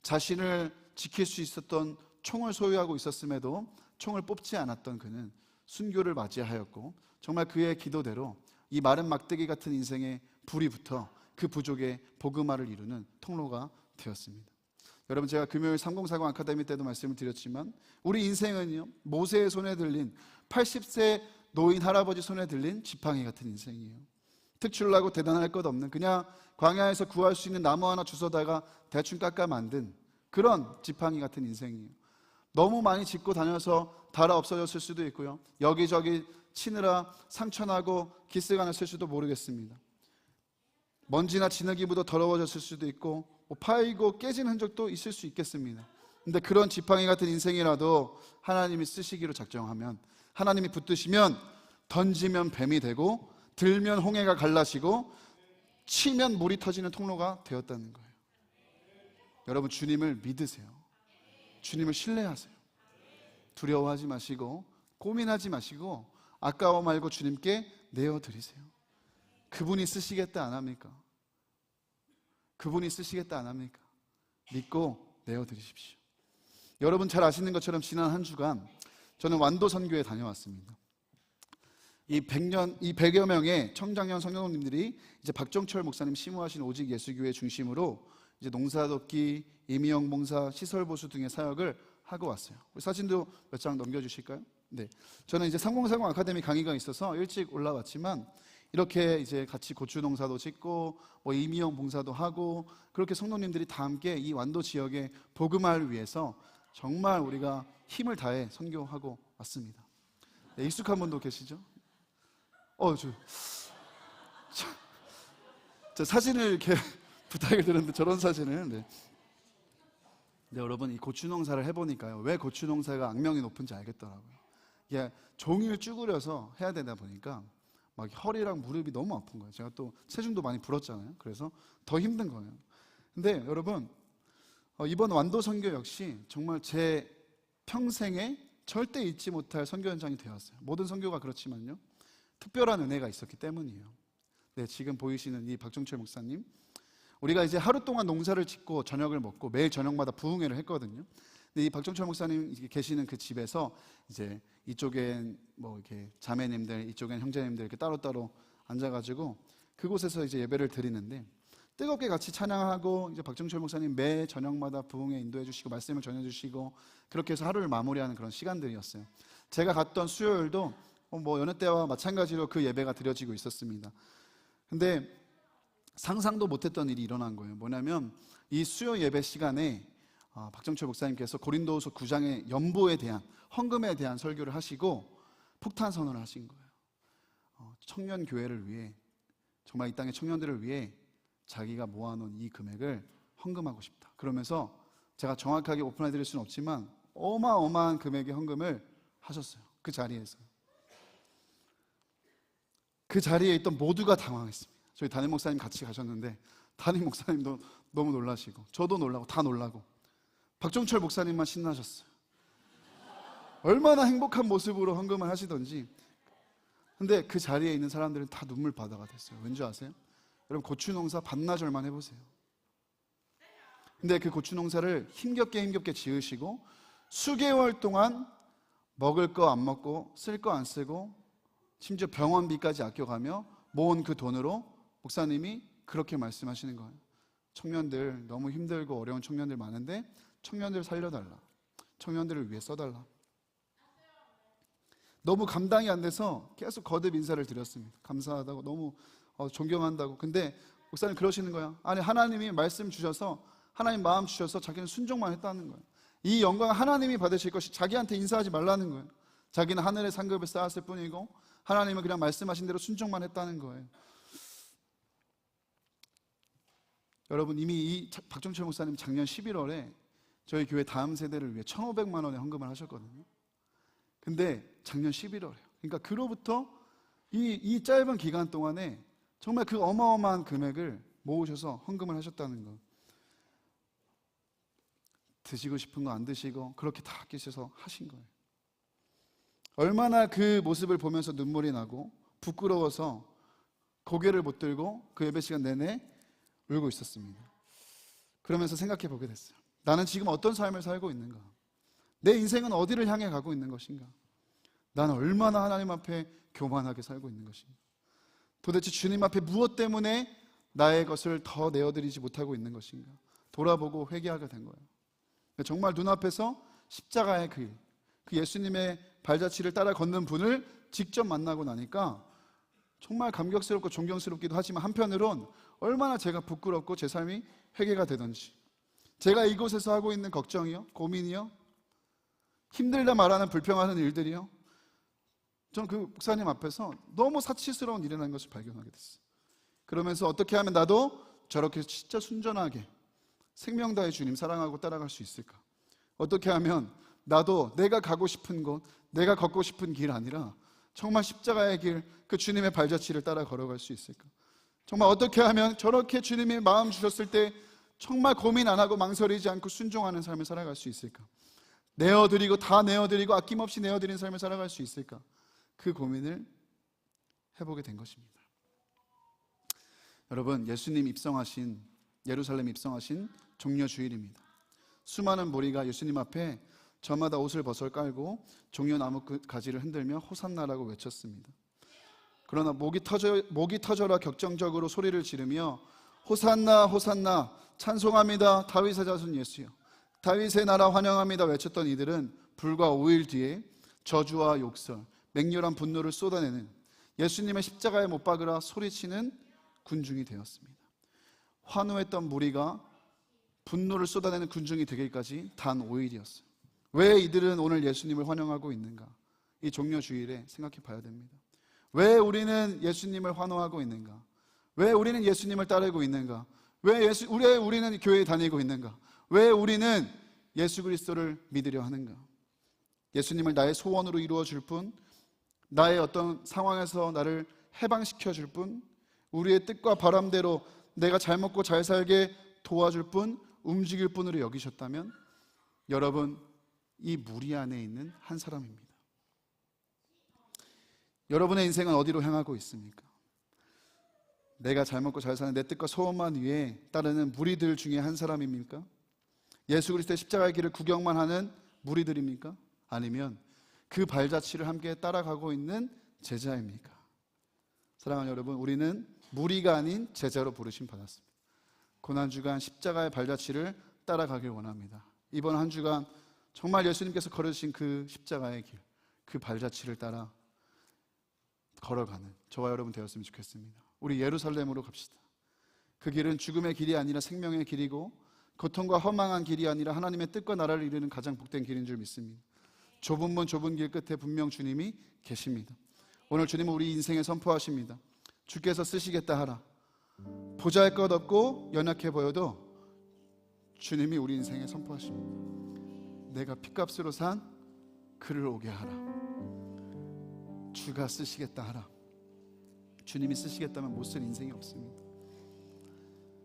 자신을 지킬 수 있었던 총을 소유하고 있었음에도 총을 뽑지 않았던 그는 순교를 맞이하였고, 정말 그의 기도대로 이 마른 막대기 같은 인생에 불이 붙어 그 부족의 복음화를 이루는 통로가 되었습니다. 여러분, 제가 금요일 3040 아카데미 때도 말씀을 드렸지만 우리 인생은요, 모세의 손에 들린 80세 노인 할아버지 손에 들린 지팡이 같은 인생이에요. 특출나고 대단할 것 없는, 그냥 광야에서 구할 수 있는 나무 하나 주워다가 대충 깎아 만든 그런 지팡이 같은 인생이에요. 너무 많이 짚고 다녀서 닳아 없어졌을 수도 있고요, 여기저기 치느라 상처나고 기스가 났을 수도 모르겠습니다. 먼지나 진흙이 묻어 더러워졌을 수도 있고, 파이고 깨진 흔적도 있을 수 있겠습니다. 근데 그런 지팡이 같은 인생이라도 하나님이 쓰시기로 작정하면, 하나님이 붙드시면 던지면 뱀이 되고, 들면 홍해가 갈라지고, 치면 물이 터지는 통로가 되었다는 거예요. 여러분, 주님을 믿으세요. 주님을 신뢰하세요. 두려워하지 마시고 고민하지 마시고 아까워 말고 주님께 내어드리세요. 그분이 쓰시겠다 안 합니까? 그분이 쓰시겠다 안 합니까? 믿고 내어드리십시오. 여러분 잘 아시는 것처럼 지난 한 주간 저는 완도 선교에 다녀왔습니다. 이 100여 명의 청장년 성도님들이 이제 박정철 목사님 심우하신 오직 예수교회 중심으로 이제 농사돕기, 임의영 봉사, 시설 보수 등의 사역을 하고 왔어요. 우리 사진도 몇 장 넘겨주실까요? 네, 저는 이제 3040 아카데미 강의가 있어서 일찍 올라왔지만 이렇게 이제 같이 고추 농사도 짓고 임의영 봉사도 하고, 그렇게 성도님들이 다 함께 이 완도 지역의 복음화를 위해서 정말 우리가 힘을 다해 선교하고 왔습니다. 네, 익숙한 분도 계시죠? 저 사진을 이렇게 부탁을 드렸는데 저런 사진을. 네, 여러분, 이 고추 농사를 해보니까요, 왜 고추 농사가 악명이 높은지 알겠더라고요. 이게 종일 쭈그려서 해야 되다 보니까 막 허리랑 무릎이 너무 아픈 거예요. 제가 또 체중도 많이 불었잖아요. 그래서 더 힘든 거예요. 근데 여러분, 이번 완도 선교 역시 정말 제 평생에 절대 잊지 못할 선교 현장이 되었어요. 모든 선교가 그렇지만요, 특별한 은혜가 있었기 때문이에요. 네, 지금 보이시는 이 박정철 목사님, 우리가 이제 하루 동안 농사를 짓고 저녁을 먹고 매일 저녁마다 부흥회를 했거든요. 근데 이 박정철 목사님 계시는 그 집에서 이제 이쪽엔 이렇게 자매님들, 이쪽엔 형제님들 이렇게 따로따로 앉아가지고 그곳에서 이제 예배를 드리는데, 뜨겁게 같이 찬양하고 이제 박정철 목사님 매 저녁마다 부흥회 인도해 주시고 말씀을 전해 주시고, 그렇게 해서 하루를 마무리하는 그런 시간들이었어요. 제가 갔던 수요일도 여느 때와 마찬가지로 그 예배가 드려지고 있었습니다. 근데 상상도 못했던 일이 일어난 거예요. 뭐냐면 이 수요 예배 시간에 박정철 목사님께서 고린도후서 9장의 연보에 대한, 헌금에 대한 설교를 하시고 폭탄 선언을 하신 거예요. 청년 교회를 위해, 정말 이 땅의 청년들을 위해 자기가 모아놓은 이 금액을 헌금하고 싶다. 그러면서 제가 정확하게 오픈해 드릴 수는 없지만 어마어마한 금액의 헌금을 하셨어요. 그 자리에서. 그 자리에 있던 모두가 당황했습니다. 저희 담임 목사님 같이 가셨는데 담임 목사님도 너무 놀라시고 저도 놀라고 다 놀라고, 박정철 목사님만 신나셨어요. 얼마나 행복한 모습으로 헌금을 하시던지. 근데 그 자리에 있는 사람들은 다 눈물바다가 됐어요. 왠지 아세요? 여러분, 고추 농사 반나절만 해보세요. 근데 그 고추 농사를 힘겹게 지으시고 수개월 동안 먹을 거 안 먹고 쓸 거 안 쓰고 심지어 병원비까지 아껴가며 모은 그 돈으로 목사님이 그렇게 말씀하시는 거예요. 청년들 너무 힘들고 어려운 청년들 많은데 청년들 살려달라, 청년들을 위해 써달라. 너무 감당이 안 돼서 계속 거듭 인사를 드렸습니다. 감사하다고, 너무 존경한다고. 근데 목사님 그러시는 거예요. 아니, 하나님이 말씀 주셔서, 하나님 마음 주셔서 자기는 순종만 했다는 거예요. 이 영광을 하나님이 받으실 것이, 자기한테 인사하지 말라는 거예요. 자기는 하늘의 상급을 쌓았을 뿐이고 하나님은 그냥 말씀하신 대로 순종만 했다는 거예요. 여러분, 이미 이 박정철 목사님 작년 11월에 저희 교회 다음 세대를 위해 1,500만 원의 헌금을 하셨거든요. 근데 작년 11월에요. 그러니까 그로부터 이 짧은 기간 동안에 정말 그 어마어마한 금액을 모으셔서 헌금을 하셨다는 거. 드시고 싶은 거 안 드시고 그렇게 다 아끼셔서 하신 거예요. 얼마나 그 모습을 보면서 눈물이 나고 부끄러워서 고개를 못 들고 그 예배 시간 내내 울고 있었습니다. 그러면서 생각해 보게 됐어요. 나는 지금 어떤 삶을 살고 있는가? 내 인생은 어디를 향해 가고 있는 것인가? 나는 얼마나 하나님 앞에 교만하게 살고 있는 것인가? 도대체 주님 앞에 무엇 때문에 나의 것을 더 내어드리지 못하고 있는 것인가? 돌아보고 회개하게 된 거예요. 정말 눈앞에서 십자가의 그 예수님의 발자취를 따라 걷는 분을 직접 만나고 나니까 정말 감격스럽고 존경스럽기도 하지만 한편으론 얼마나 제가 부끄럽고 제 삶이 회개가 되던지, 제가 이곳에서 하고 있는 걱정이요, 고민이요, 힘들다 말하는 불평하는 일들이요, 전 그 목사님 앞에서 너무 사치스러운 일이라는 것을 발견하게 됐어요. 그러면서 어떻게 하면 나도 저렇게 진짜 순전하게 생명 다해 주님 사랑하고 따라갈 수 있을까? 어떻게 하면 나도 내가 가고 싶은 곳, 내가 걷고 싶은 길 아니라 정말 십자가의 길, 그 주님의 발자취를 따라 걸어갈 수 있을까? 정말 어떻게 하면 저렇게 주님이 마음 주셨을 때 정말 고민 안 하고 망설이지 않고 순종하는 삶을 살아갈 수 있을까? 내어드리고 다 내어드리고 아낌없이 내어드리는 삶을 살아갈 수 있을까? 그 고민을 해보게 된 것입니다. 여러분, 예수님 입성하신, 예루살렘 입성하신 종려주일입니다. 수많은 무리가 예수님 앞에 저마다 옷을 벗어 깔고 종려나무 가지를 흔들며 호산나라고 외쳤습니다. 그러나 목이 터져라 격정적으로 소리를 지르며 호산나 호산나 찬송합니다 다윗의 자손 예수여, 다윗의 나라 환영합니다 외쳤던 이들은 불과 5일 뒤에 저주와 욕설, 맹렬한 분노를 쏟아내는 예수님의 십자가에 못 박으라 소리치는 군중이 되었습니다. 환호했던 무리가 분노를 쏟아내는 군중이 되기까지 단 5일이었어요. 왜 이들은 오늘 예수님을 환영하고 있는가? 이 종려주일에 생각해 봐야 됩니다. 왜 우리는 예수님을 환호하고 있는가? 왜 우리는 예수님을 따르고 있는가? 왜 우리는 교회에 다니고 있는가? 왜 우리는 예수 그리스도를 믿으려 하는가? 예수님을 나의 소원으로 이루어 줄 뿐, 나의 어떤 상황에서 나를 해방시켜 줄 뿐, 우리의 뜻과 바람대로 내가 잘 먹고 잘 살게 도와줄 뿐, 움직일 뿐으로 여기셨다면 여러분, 이 무리 안에 있는 한 사람입니다. 여러분의 인생은 어디로 향하고 있습니까? 내가 잘 먹고 잘 사는 내 뜻과 소원만 위해 따르는 무리들 중에 한 사람입니까? 예수 그리스도의 십자가의 길을 구경만 하는 무리들입니까? 아니면 그 발자취를 함께 따라가고 있는 제자입니까? 사랑하는 여러분, 우리는 무리가 아닌 제자로 부르심 받았습니다. 고난주간 십자가의 발자취를 따라가길 원합니다. 이번 한 주간 정말 예수님께서 걸으신 그 십자가의 길, 그 발자취를 따라 걸어가는 저와 여러분 되었으면 좋겠습니다. 우리 예루살렘으로 갑시다. 그 길은 죽음의 길이 아니라 생명의 길이고 고통과 허망한 길이 아니라 하나님의 뜻과 나라를 이루는 가장 복된 길인 줄 믿습니다. 좁은 문 좁은 길 끝에 분명 주님이 계십니다. 오늘 주님은 우리 인생에 선포하십니다. 주께서 쓰시겠다 하라. 보잘것없고 연약해 보여도 주님이 우리 인생에 선포하십니다. 내가 핏값으로 산 그를 오게 하라. 주가 쓰시겠다 하라. 주님이 쓰시겠다면 못 쓸 인생이 없습니다.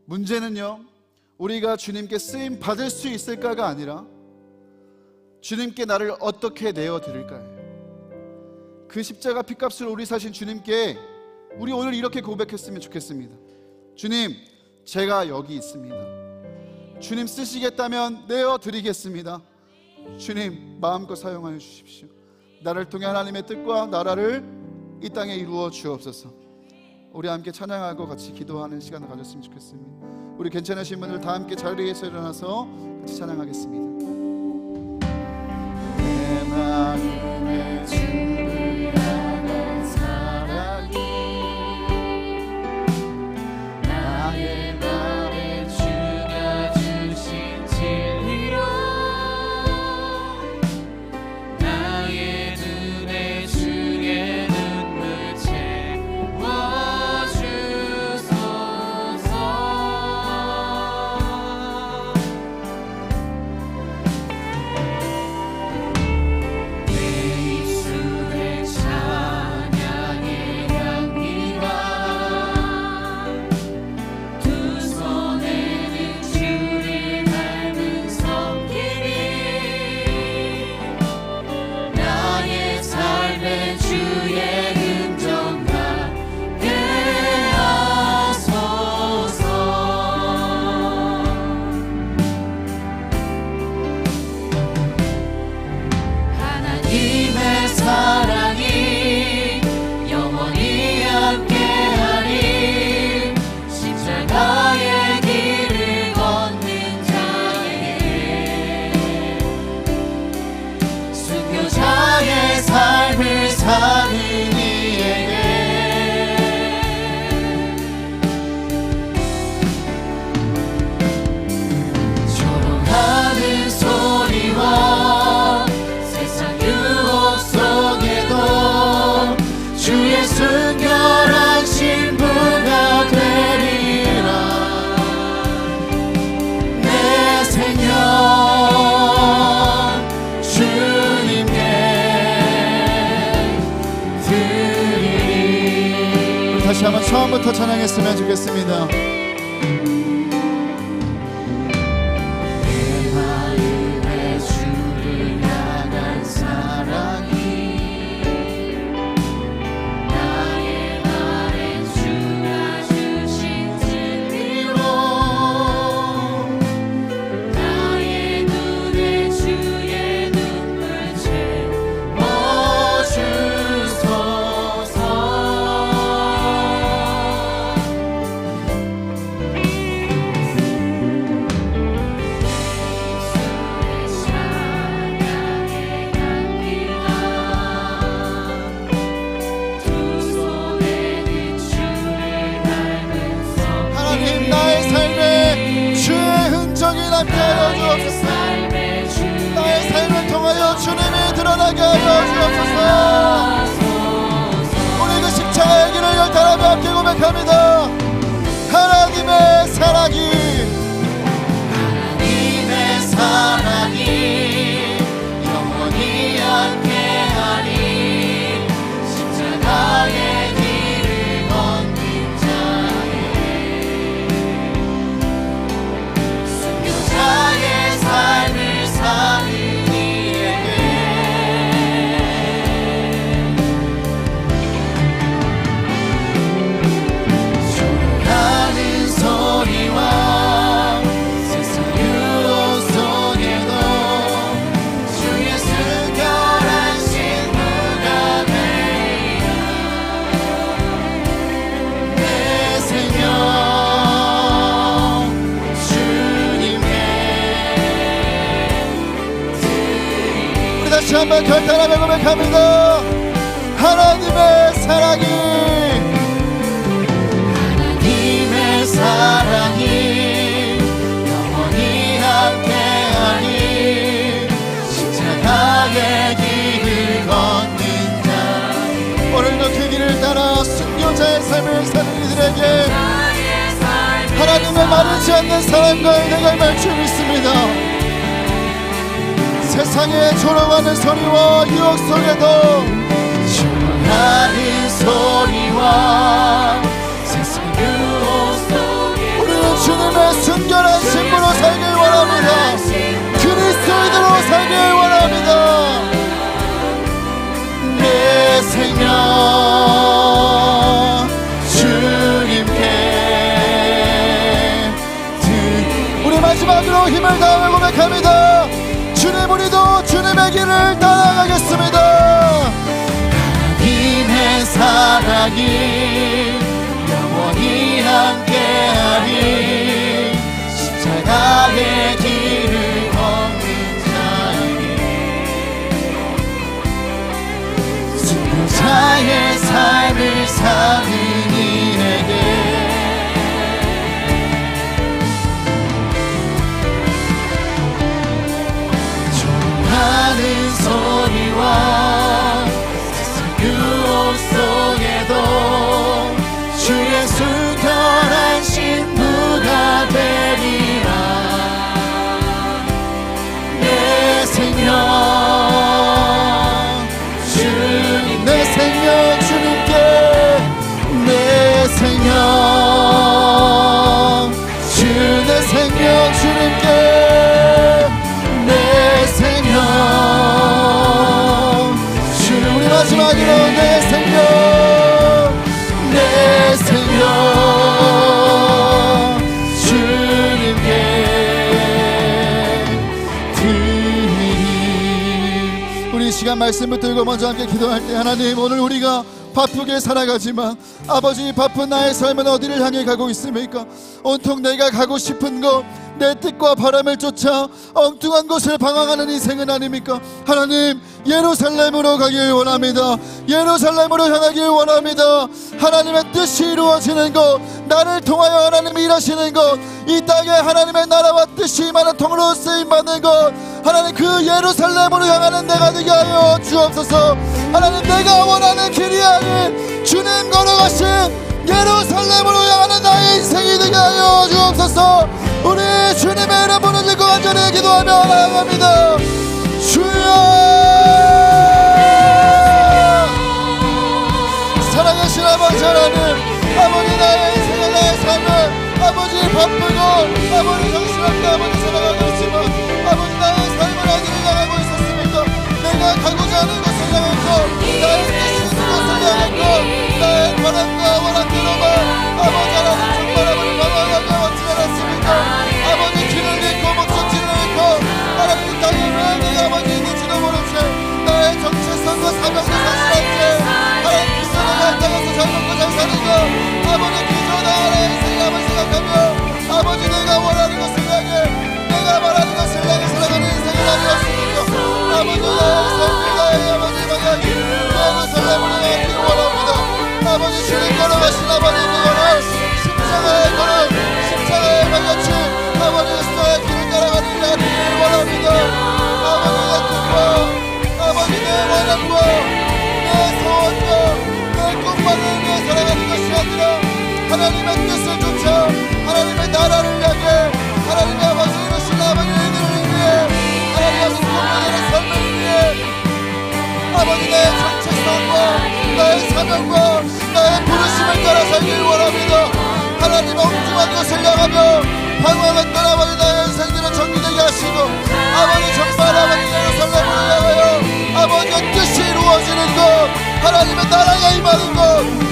문제는요, 우리가 주님께 쓰임 받을 수 있을까가 아니라 주님께 나를 어떻게 내어드릴까요? 그 십자가 핏값을 우리 사신 주님께 우리 오늘 이렇게 고백했으면 좋겠습니다. 주님, 제가 여기 있습니다. 주님 쓰시겠다면 내어드리겠습니다. 주님, 마음껏 사용하여 주십시오. 나를 통해 하나님의 뜻과 나라를 이 땅에 이루어 주옵소서. 우리 함께 찬양하고 같이 기도하는 시간을 가졌으면 좋겠습니다. 우리 괜찮으신 분들 다 함께 자리에서 일어나서 같이 찬양하겠습니다. 내 마음에 주를 향한 사랑이 나의 맘에 주가 주신 진리요 나의 눈에 주의 눈물 채워주소서. 내 다시 한번 처음부터 찬양했으면 좋겠습니다. 나의 삶을 통하여 주님이 드러나게 하여 주옵소서. 우리 그 십자가의 길을 열탈하며 함께 고백합니다. 하나님의 사랑이 영원히 함께하니 십자가의 길을 걷는 자의 순교자의 삶을 사는 이에게 조용하는 소리와 세상 유혹 속에도 주의 순결한 신부가 되리라. 내 생명 다시 한번 결단하며 고백합니다. 하나님의 사랑이 영원히 함께하니 십자가의 길을 걷는 자. 오늘도 그 길을 따라 순교자의 삶을 사는 이들에게 하나님의 마르지 않는 사랑과 은혜가 임할 줄 믿습니다. 세상의 조롱하는 소리와 유혹 속에도 조롱하는 소리와 세상 유혹 속에도 우리는 주님의 순결한 신부로 살길 원합니다. 그리스도인으로 살길 원합니다. 내 생명 주님께 우리 마지막으로 힘을 다하며 고백합니다. 주님, 우리도 주님의 길을 따라가겠습니다. 하나님의 사랑이 영원히 함께하니 십자가의 길을 걷는 자에게 순교자의 삶을 사는 이에게 하는 소리와 세상 유혹 속에도 주의 순결한 신부가 되리라. 내 생명 주님, 내 생명 주님께 내 생명 주의 생명 주님께 내 생명 주님, 우리 마지막으로 내 생명 주님께 드리니. 우리 시간 말씀 붙들고 먼저 함께 기도할 때, 하나님, 오늘 우리가 바쁘게 살아가지만 아버지, 바쁜 나의 삶은 어디를 향해 가고 있습니까? 온통 내가 가고 싶은 곳, 내 뜻과 바람을 쫓아 엉뚱한 곳을 방황하는 인생은 아닙니까? 하나님, 예루살렘으로 가길 원합니다. 예루살렘으로 향하길 원합니다. 하나님의 뜻이 이루어지는 곳, 나를 통하여 하나님이 일하시는 곳, 이 땅에 하나님의 나라와 뜻이 임하는 통으로 쓰임받는 곳, 하나님, 그 예루살렘으로 향하는 내가 되게 하여 주옵소서. 하나님, 내가 원하는 길이 아닌 주님 걸어가신 예루살렘으로 향하는 나의 인생이 되게 하여 주옵소서. 우리 주님의 이름으로 들고 간절히 기도하며 나아갑니다. 주여, 사랑하신 아버지 하나님, 사명도 성실할지 하나님 그리스도를 갈당해서 잘 먹고 잘 사는 것 아버지 그저 나의 인생을 생각하며 아버지 내가 원하는 것을 향해 내가 말하는 것을 향해 살아가는 인생을 아니었습니까? 아버지 나의 삶이 나의 아버지 방향이 예루살렘을 향하기를 원합니다. 아버지 주님 걸어가신 아버지 그거를 십자가의 걸음 십자가의 방같이 아버지 그리스도의 길을 따라가는 일이 아니기를 원합니다. 아버지의 뜻과 아버지 내 원함과 내 소원과 내 꿈만을 위해 살아가는 것이 아니라 하나님의 뜻을 쫓아 하나님의 나라를 향해 하나님의 아버지 이루신 아버지의 일들을 위해 하나님의 아버지 공연하는 삶을 위해 아버지 나의 정체성과 나의 사명과 나의 부르심을 따라 살길 원합니다. 하나님 엉뚱한 것을 향하며 방황했던 아버지 나의 인생들을 정리되게 하시고 아버지 정말 아버지 예루살렘을 향하여 아버지의 뜻이 이루어지는 것 하나님의 나라가 임하는 것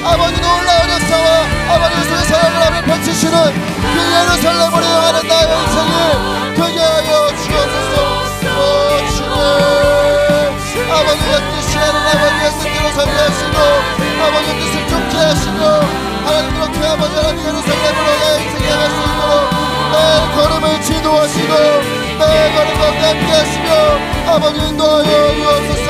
아버지 놀라운 역사와 아버지 예수의 사역을 하며 펼치시는 그 예루살렘을 향하는 나의 인생이 되게 하여 주옵소서. 주님 아버지의 뜻이 아닌 아버지의 뜻대로 살게 하시고 아버지의 뜻을 쫓게 하시고 하나님 그렇게 아버지 하나님 예루살렘을 향해 인생에 갈 수 있도록 나의 걸음을 지도하시고 나의 걸음과 함께 하시며 아버지 인도하여 주옵소서.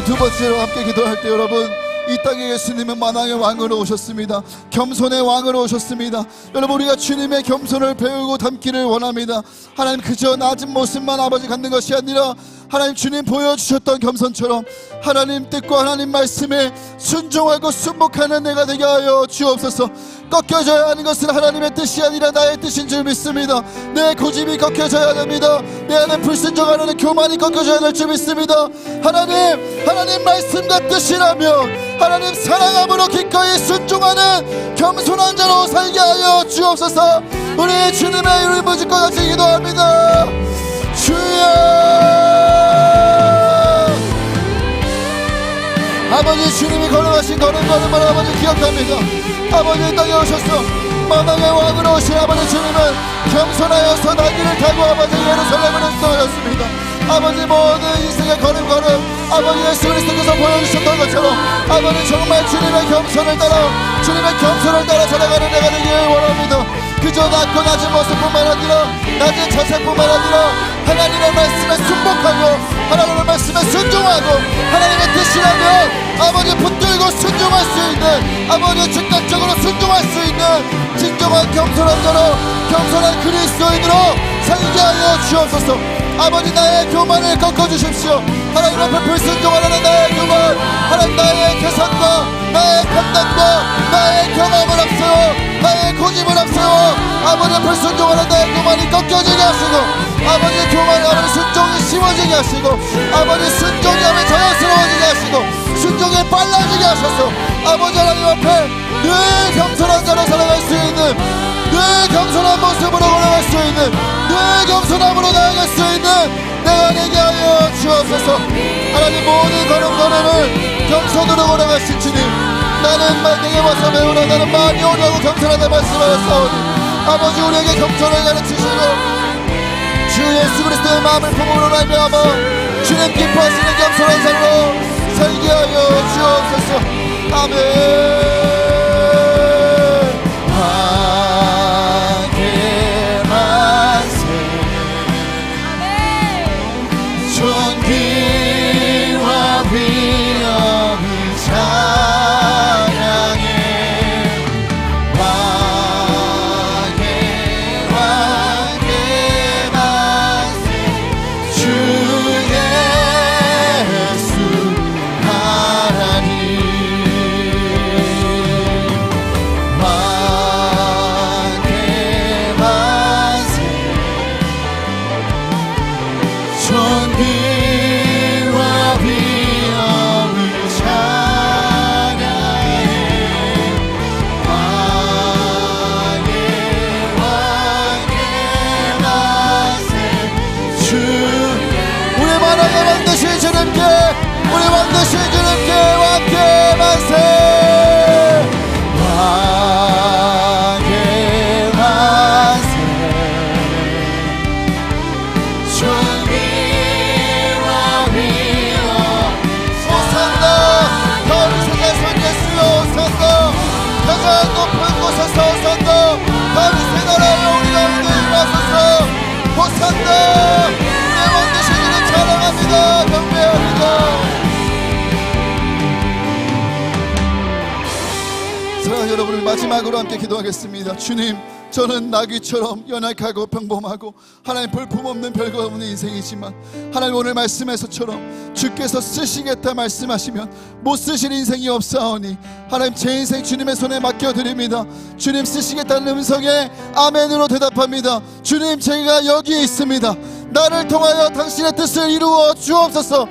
두 번째로 함께 기도할 때 여러분 이 땅에 예수님은 만왕의 왕으로 오셨습니다. 겸손의 왕으로 오셨습니다. 여러분 우리가 주님의 겸손을 배우고 담기를 원합니다. 하나님 그저 낮은 모습만 아버지 갖는 것이 아니라 하나님 주님 보여주셨던 겸손처럼 하나님 뜻과 하나님 말씀에 순종하고 순복하는 내가 되게 하여 주옵소서. 꺾여져야 하는 것은 하나님의 뜻이 아니라 나의 뜻인 줄 믿습니다. 내 고집이 꺾여져야 됩니다. 내 안에 불순종하는 교만이 꺾여져야 될 줄 믿습니다. 하나님 말씀과 뜻이라면 하나님 사랑함으로 기꺼이 순종하는 겸손한 자로 살게 하여 주옵소서. 우리 주님의 이름을 부짓고 같이 기도합니다. 주여 아버지 주님이 걸어가신 걸음걸음을 아버지 기억합니다. 아버지 땅에 오셔서 만왕의 왕으로 오신 아버지 주님은 겸손하여서 나귀를 타고 아버지 예루살렘을 인도하였습니다. 아버지 모든 인생의 걸음걸음 아버지 예수 그리스도께서 보여주셨던 것처럼 아버지 정말 주님의 겸손을 따라 살아가는 내가 되기를 원합니다. 그저 낮고 낮은 모습뿐만 아니라 낮은 자세뿐만 아니라 하나님의 말씀에 순복하고 하나님의 말씀에 순종하고 하나님의 뜻이라면 아버지 붙들고 순종할 수 있는 아버지 즉각적으로 순종할 수 있는 진정한 겸손한 자로 겸손한 그리스도인으로 살게 하여 주옵소서. 아버지 나의 교만을 꺾어주십시오. 하나님 앞에 불순종하는 나의 교만 하나님 나의 계산과 나의 판단과 나의 경험을 앞세워 나의 고집을 앞세워 아버지 불순종하는 나의 교만이 꺾여지게 하시고 아버지 교만이 아버지 순종이 심어지게 하시고 아버지 순종이 하면 자연스러워지게 하시고 순종이 빨라지게 하셔서 아버지 하나님 앞에 늘 겸손한 자로 살아갈 수 있는 늘 겸손한 모습으로 걸어갈 수 있는 늘 겸손함으로 나아갈 수 있는 내가 되게 하여 주옵소서. 하나님 모든 걸음걸음을 겸손으로 걸어가신 주님 나는 내게 와서 배우라 나는 마음이 오냐고 겸손하다 말씀하였사오니 아버지 우리에게 겸손을 가르치시고 주 예수 그리스도의 마음을 품음으로 말미암아 주님 기뻐하시는 겸손한 삶으로 살게 하여 주옵소서. 아멘. 존귀와 위엄을 찬양해 왕의 만세 주 예수 하나님 마지막으로 함께 기도하겠습니다. 주님, 저는 나귀처럼 연약하고 평범하고 하나님 볼품없는 별거 없는 인생이지만 하나님 오늘 말씀에서처럼 주께서 쓰시겠다 말씀하시면 못 쓰실 인생이 없사오니 하나님 제 인생 주님의 손에 맡겨드립니다. 주님 쓰시겠다는 음성에 아멘으로 대답합니다. 주님, 제가 여기에 있습니다. 나를 통하여 당신의 뜻을 이루어 주옵소서.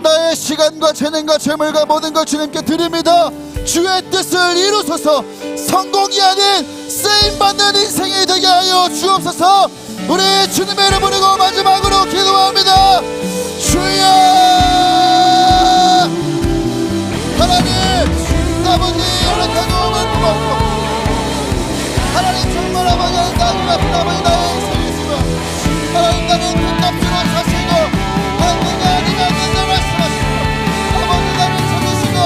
나의 시간과 재능과 재물과 모든 걸 주님께 드립니다. 주의 뜻을 이루소서. 성공이 아닌 쓰임받는 인생이 되게 하여 주옵소서. 우리 주님의 이름 부르고 마지막으로 기도합니다. 주여, 하나님 아버지, 연약하고 불쌍하고 하나님 정말 아버지, 나는 아픈 아버지 나의 인생이지만 하나님 나는 끝없이로 사시고 하나님 아니가 된다 말씀하시고 아버지 나를 찾으시고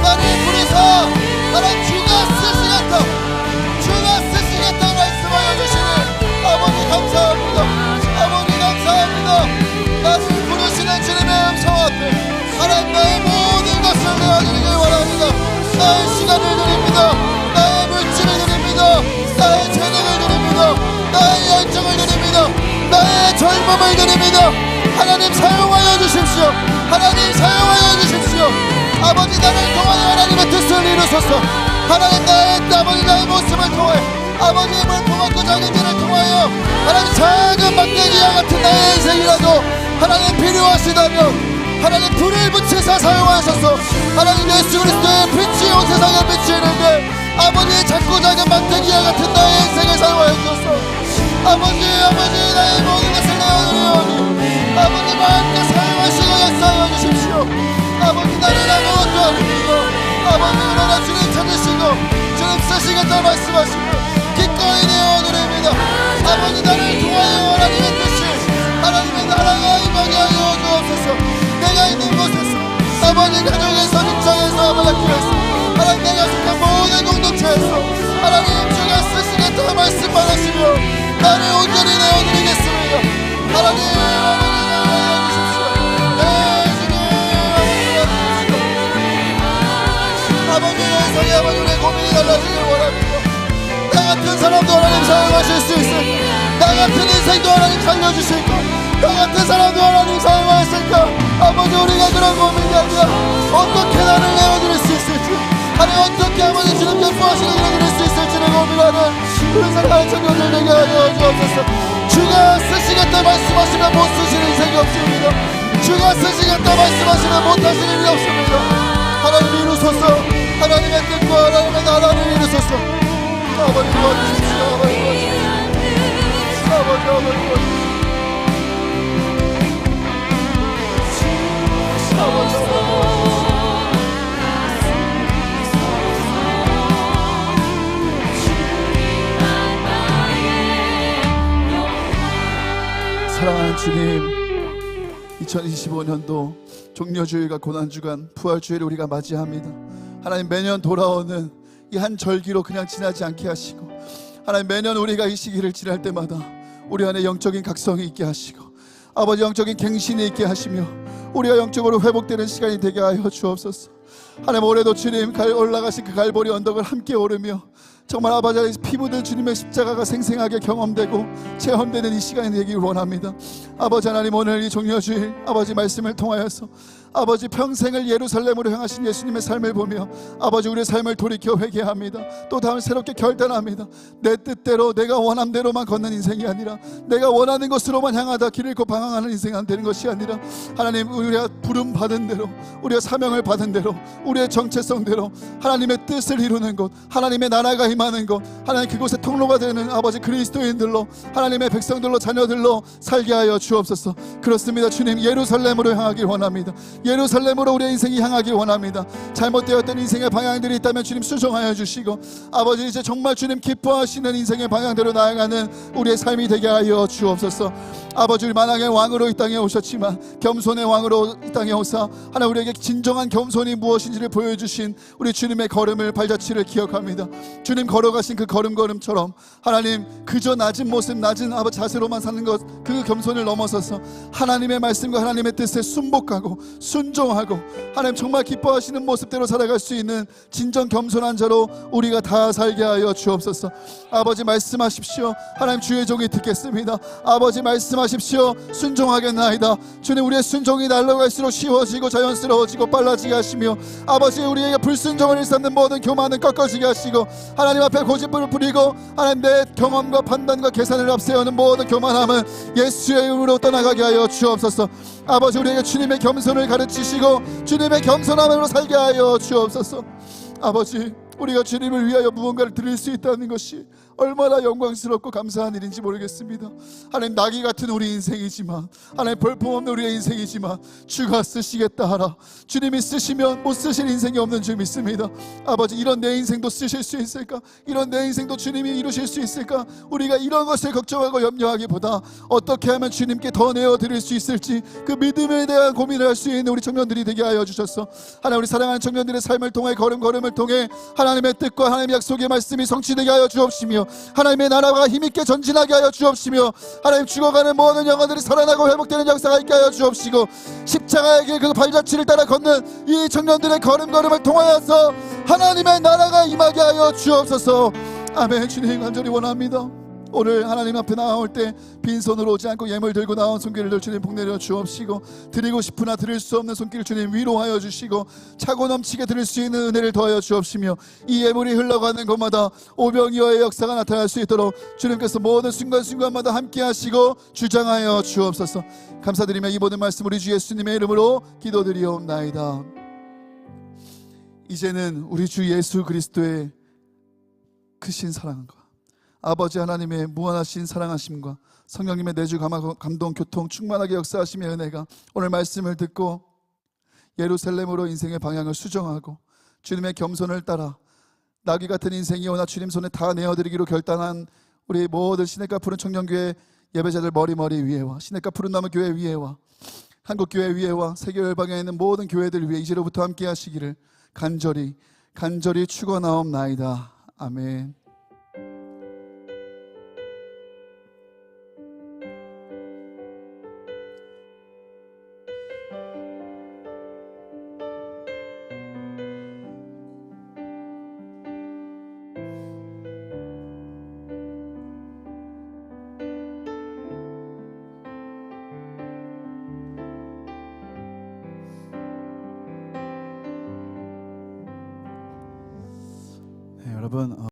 나를 부르사 하나님 주가 쓰시겠다 말씀하여 주시니 아버지 감사합니다. 아버지 감사합니다. 나를 부르시는 주님의 음성 앞에 하나님 나의 모든 것을 내어드리길 원합니다. 나의 시간을 드립니다. 나의 물질을 드립니다. 나의 재능을 드립니다. 나의 열정을 드립니다. 나의 젊음을 드립니다. 하나님 사용하여 주십시오. 하나님 사용하여 주십시오. 아버지 나를 통하여 하나님의 뜻을 이루소서. 하나님 아버지 나의 모습을 통하여 아버지 힘을 고맙고 작은 일을 통하여 하나님 작은 막대기와 같은 나의 인생이라도 하나님 필요하시다면 하나님 불을 붙이사 사용하셔서 하나님 예수 그리스도의 빛이 온 세상에 비치는데 아버지 작고 작은 막대기와 같은 나의 인생을 사용하여 주소서. 아버지 나의 모든 것을 내어드리오니 아버지 마음껏 사용하시고 역사하여 주십시오. 아버지 나를 아무것도 아닙니다. 아버지 나라 주님 찾으시고 주님 쓰시겠다 말씀하시고 기꺼이 내어드립니다. 아버지 나를 통하여 하나님의 뜻이 하나님의 나라가 임하게 하여 주옵소서. 내가 있는 곳에서 아버지 가정에서 직장에서 아버지 학교에서 하나님 내가 속한 모든 공동체에서 하나님 주가 쓰시겠다 말씀만 하시며 나를 온전히 내어드리겠습니다. 하나님 아버지 주십시오. 아버지 인생에 아버지 우리의 고민이 달라지길 원합니다. 나 같은 사람도 하나님 사용하실 수 있을까? 나 같은 인생도 하나님 살려주실까? 나 같은 사람도 하나님 사용하실까? 아버지 우리가 그런 고민이 아니라 어떻게 나를 내어드릴 수 있을지 하나님 어떻게 아버지 주님 기뻐하시는 일을 드릴 수 있을지를 고민하는 우리 사랑하는 청년들 되게 하여 주옵소서. 주가 쓰시겠다 말씀하시면 못 쓰시는 인생이 없습니다. 주가 쓰시겠다 말씀하시면 못하시는 일이 없습니다. 하나님 이루소서. 하나님의 뜻과 하나님의 나라를 이루소서. 아버지 도와주십시오. 아버지 도와주십시오. 아버지 도와주십시오. 사랑하는 주님, 2025년도 종려주일과 고난주간 부활주일을 우리가 맞이합니다. 하나님 매년 돌아오는 이 한 절기로 그냥 지나지 않게 하시고 하나님 매년 우리가 이 시기를 지날 때마다 우리 안에 영적인 각성이 있게 하시고 아버지 영적인 갱신이 있게 하시며 우리가 영적으로 회복되는 시간이 되게 하여 주옵소서. 하나님 올해도 주님 올라가신 그 갈보리 언덕을 함께 오르며 정말 아버지 피 묻은 주님의 십자가가 생생하게 경험되고 체험되는 이 시간이 되길 원합니다. 아버지 하나님 오늘 이 종려주일 아버지 말씀을 통하여서 아버지 평생을 예루살렘으로 향하신 예수님의 삶을 보며 아버지 우리의 삶을 돌이켜 회개합니다. 또 다음 새롭게 결단합니다. 내 뜻대로 내가 원한 대로만 걷는 인생이 아니라 내가 원하는 것으로만 향하다 길을 잃고 방황하는 인생이 안 되는 것이 아니라 하나님 우리가 부름 받은 대로 우리가 사명을 받은 대로 우리의 정체성대로 하나님의 뜻을 이루는 것 하나님의 나라가 임하는 것 하나님 그곳의 통로가 되는 아버지 그리스도인들로 하나님의 백성들로 자녀들로 살게 하여 주옵소서. 그렇습니다. 주님 예루살렘으로 향하길 원합니다. 예루살렘으로 우리의 인생이 향하길 원합니다. 잘못되었던 인생의 방향들이 있다면 주님 수정하여 주시고 아버지 이제 정말 주님 기뻐하시는 인생의 방향대로 나아가는 우리의 삶이 되게 하여 주옵소서. 아버지 우리 만왕의 왕으로 이 땅에 오셨지만 겸손의 왕으로 이 땅에 오사 하나님 우리에게 진정한 겸손이 무엇인지를 보여주신 우리 주님의 걸음을 발자취를 기억합니다. 주님 걸어가신 그 걸음걸음처럼 하나님 그저 낮은 모습 낮은 아버지 자세로만 사는 것 그 겸손을 넘어서서 하나님의 말씀과 하나님의 뜻에 순복하고 순종하고 하나님 정말 기뻐하시는 모습대로 살아갈 수 있는 진정 겸손한 자로 우리가 다 살게 하여 주옵소서. 아버지 말씀하십시오. 하나님 주의 종이 듣겠습니다. 아버지 말씀하십시오. 순종하겠나이다. 주님 우리의 순종이 날로 갈수록 쉬워지고 자연스러워지고 빨라지게 하시며 아버지 우리에게 불순종을 일삼는 모든 교만은 꺾어지게 하시고 하나님 앞에 고집을 부리고 하나님 내 경험과 판단과 계산을 앞세우는 모든 교만함은 예수의 이름으로 떠나가게 하여 주옵소서. 아버지 우리에게 주님의 겸손을 가르치시고 주님의 겸손함으로 살게 하여 주옵소서. 아버지 우리가 주님을 위하여 무언가를 드릴 수 있다는 것이 얼마나 영광스럽고 감사한 일인지 모르겠습니다. 하나님 낙이 같은 우리 인생이지만 하나님 볼품없는 우리의 인생이지만 주가 쓰시겠다 하라. 주님이 쓰시면 못 쓰실 인생이 없는 줄 믿습니다. 아버지 이런 내 인생도 쓰실 수 있을까? 이런 내 인생도 주님이 이루실 수 있을까? 우리가 이런 것을 걱정하고 염려하기보다 어떻게 하면 주님께 더 내어드릴 수 있을지 그 믿음에 대한 고민을 할 수 있는 우리 청년들이 되게 하여 주셨어. 하나님 우리 사랑하는 청년들의 삶을 통해 걸음걸음을 통해 하나님의 뜻과 하나님의 약속의 말씀이 성취되게 하여 주옵시며 하나님의 나라가 힘있게 전진하게 하여 주옵시며 하나님 죽어가는 모든 영혼들이 살아나고 회복되는 역사가 있게 하여 주옵시고 십자가의 길 그 발자취를 따라 걷는 이 청년들의 걸음걸음을 통하여서 하나님의 나라가 임하게 하여 주옵소서. 아멘. 주님 간절히 원합니다. 오늘 하나님 앞에 나올 때 빈손으로 오지 않고 예물 들고 나온 손길을 들 주님 복내려 주옵시고 드리고 싶으나 드릴 수 없는 손길을 주님 위로하여 주시고 차고 넘치게 드릴 수 있는 은혜를 더하여 주옵시며 이 예물이 흘러가는 곳마다 오병이어의 역사가 나타날 수 있도록 주님께서 모든 순간순간마다 함께 하시고 주장하여 주옵소서. 감사드리며 이 모든 말씀 우리 주 예수님의 이름으로 기도드리옵나이다. 이제는 우리 주 예수 그리스도의 크신 사랑과 아버지 하나님의 무한하신 사랑하심과 성령님의 내주 감동 교통 충만하게 역사하심의 은혜가 오늘 말씀을 듣고 예루살렘으로 인생의 방향을 수정하고 주님의 겸손을 따라 나귀 같은 인생이 오나 주님 손에 다 내어드리기로 결단한 우리 모든 시냇가 푸른 청년교회 예배자들 머리머리 위에와 시냇가 푸른 나무 교회 위에와 한국교회 위에와 세계 열방에 있는 모든 교회들 위에 이제로부터 함께 하시기를 간절히 축원하옵나이다. 아멘. 여러분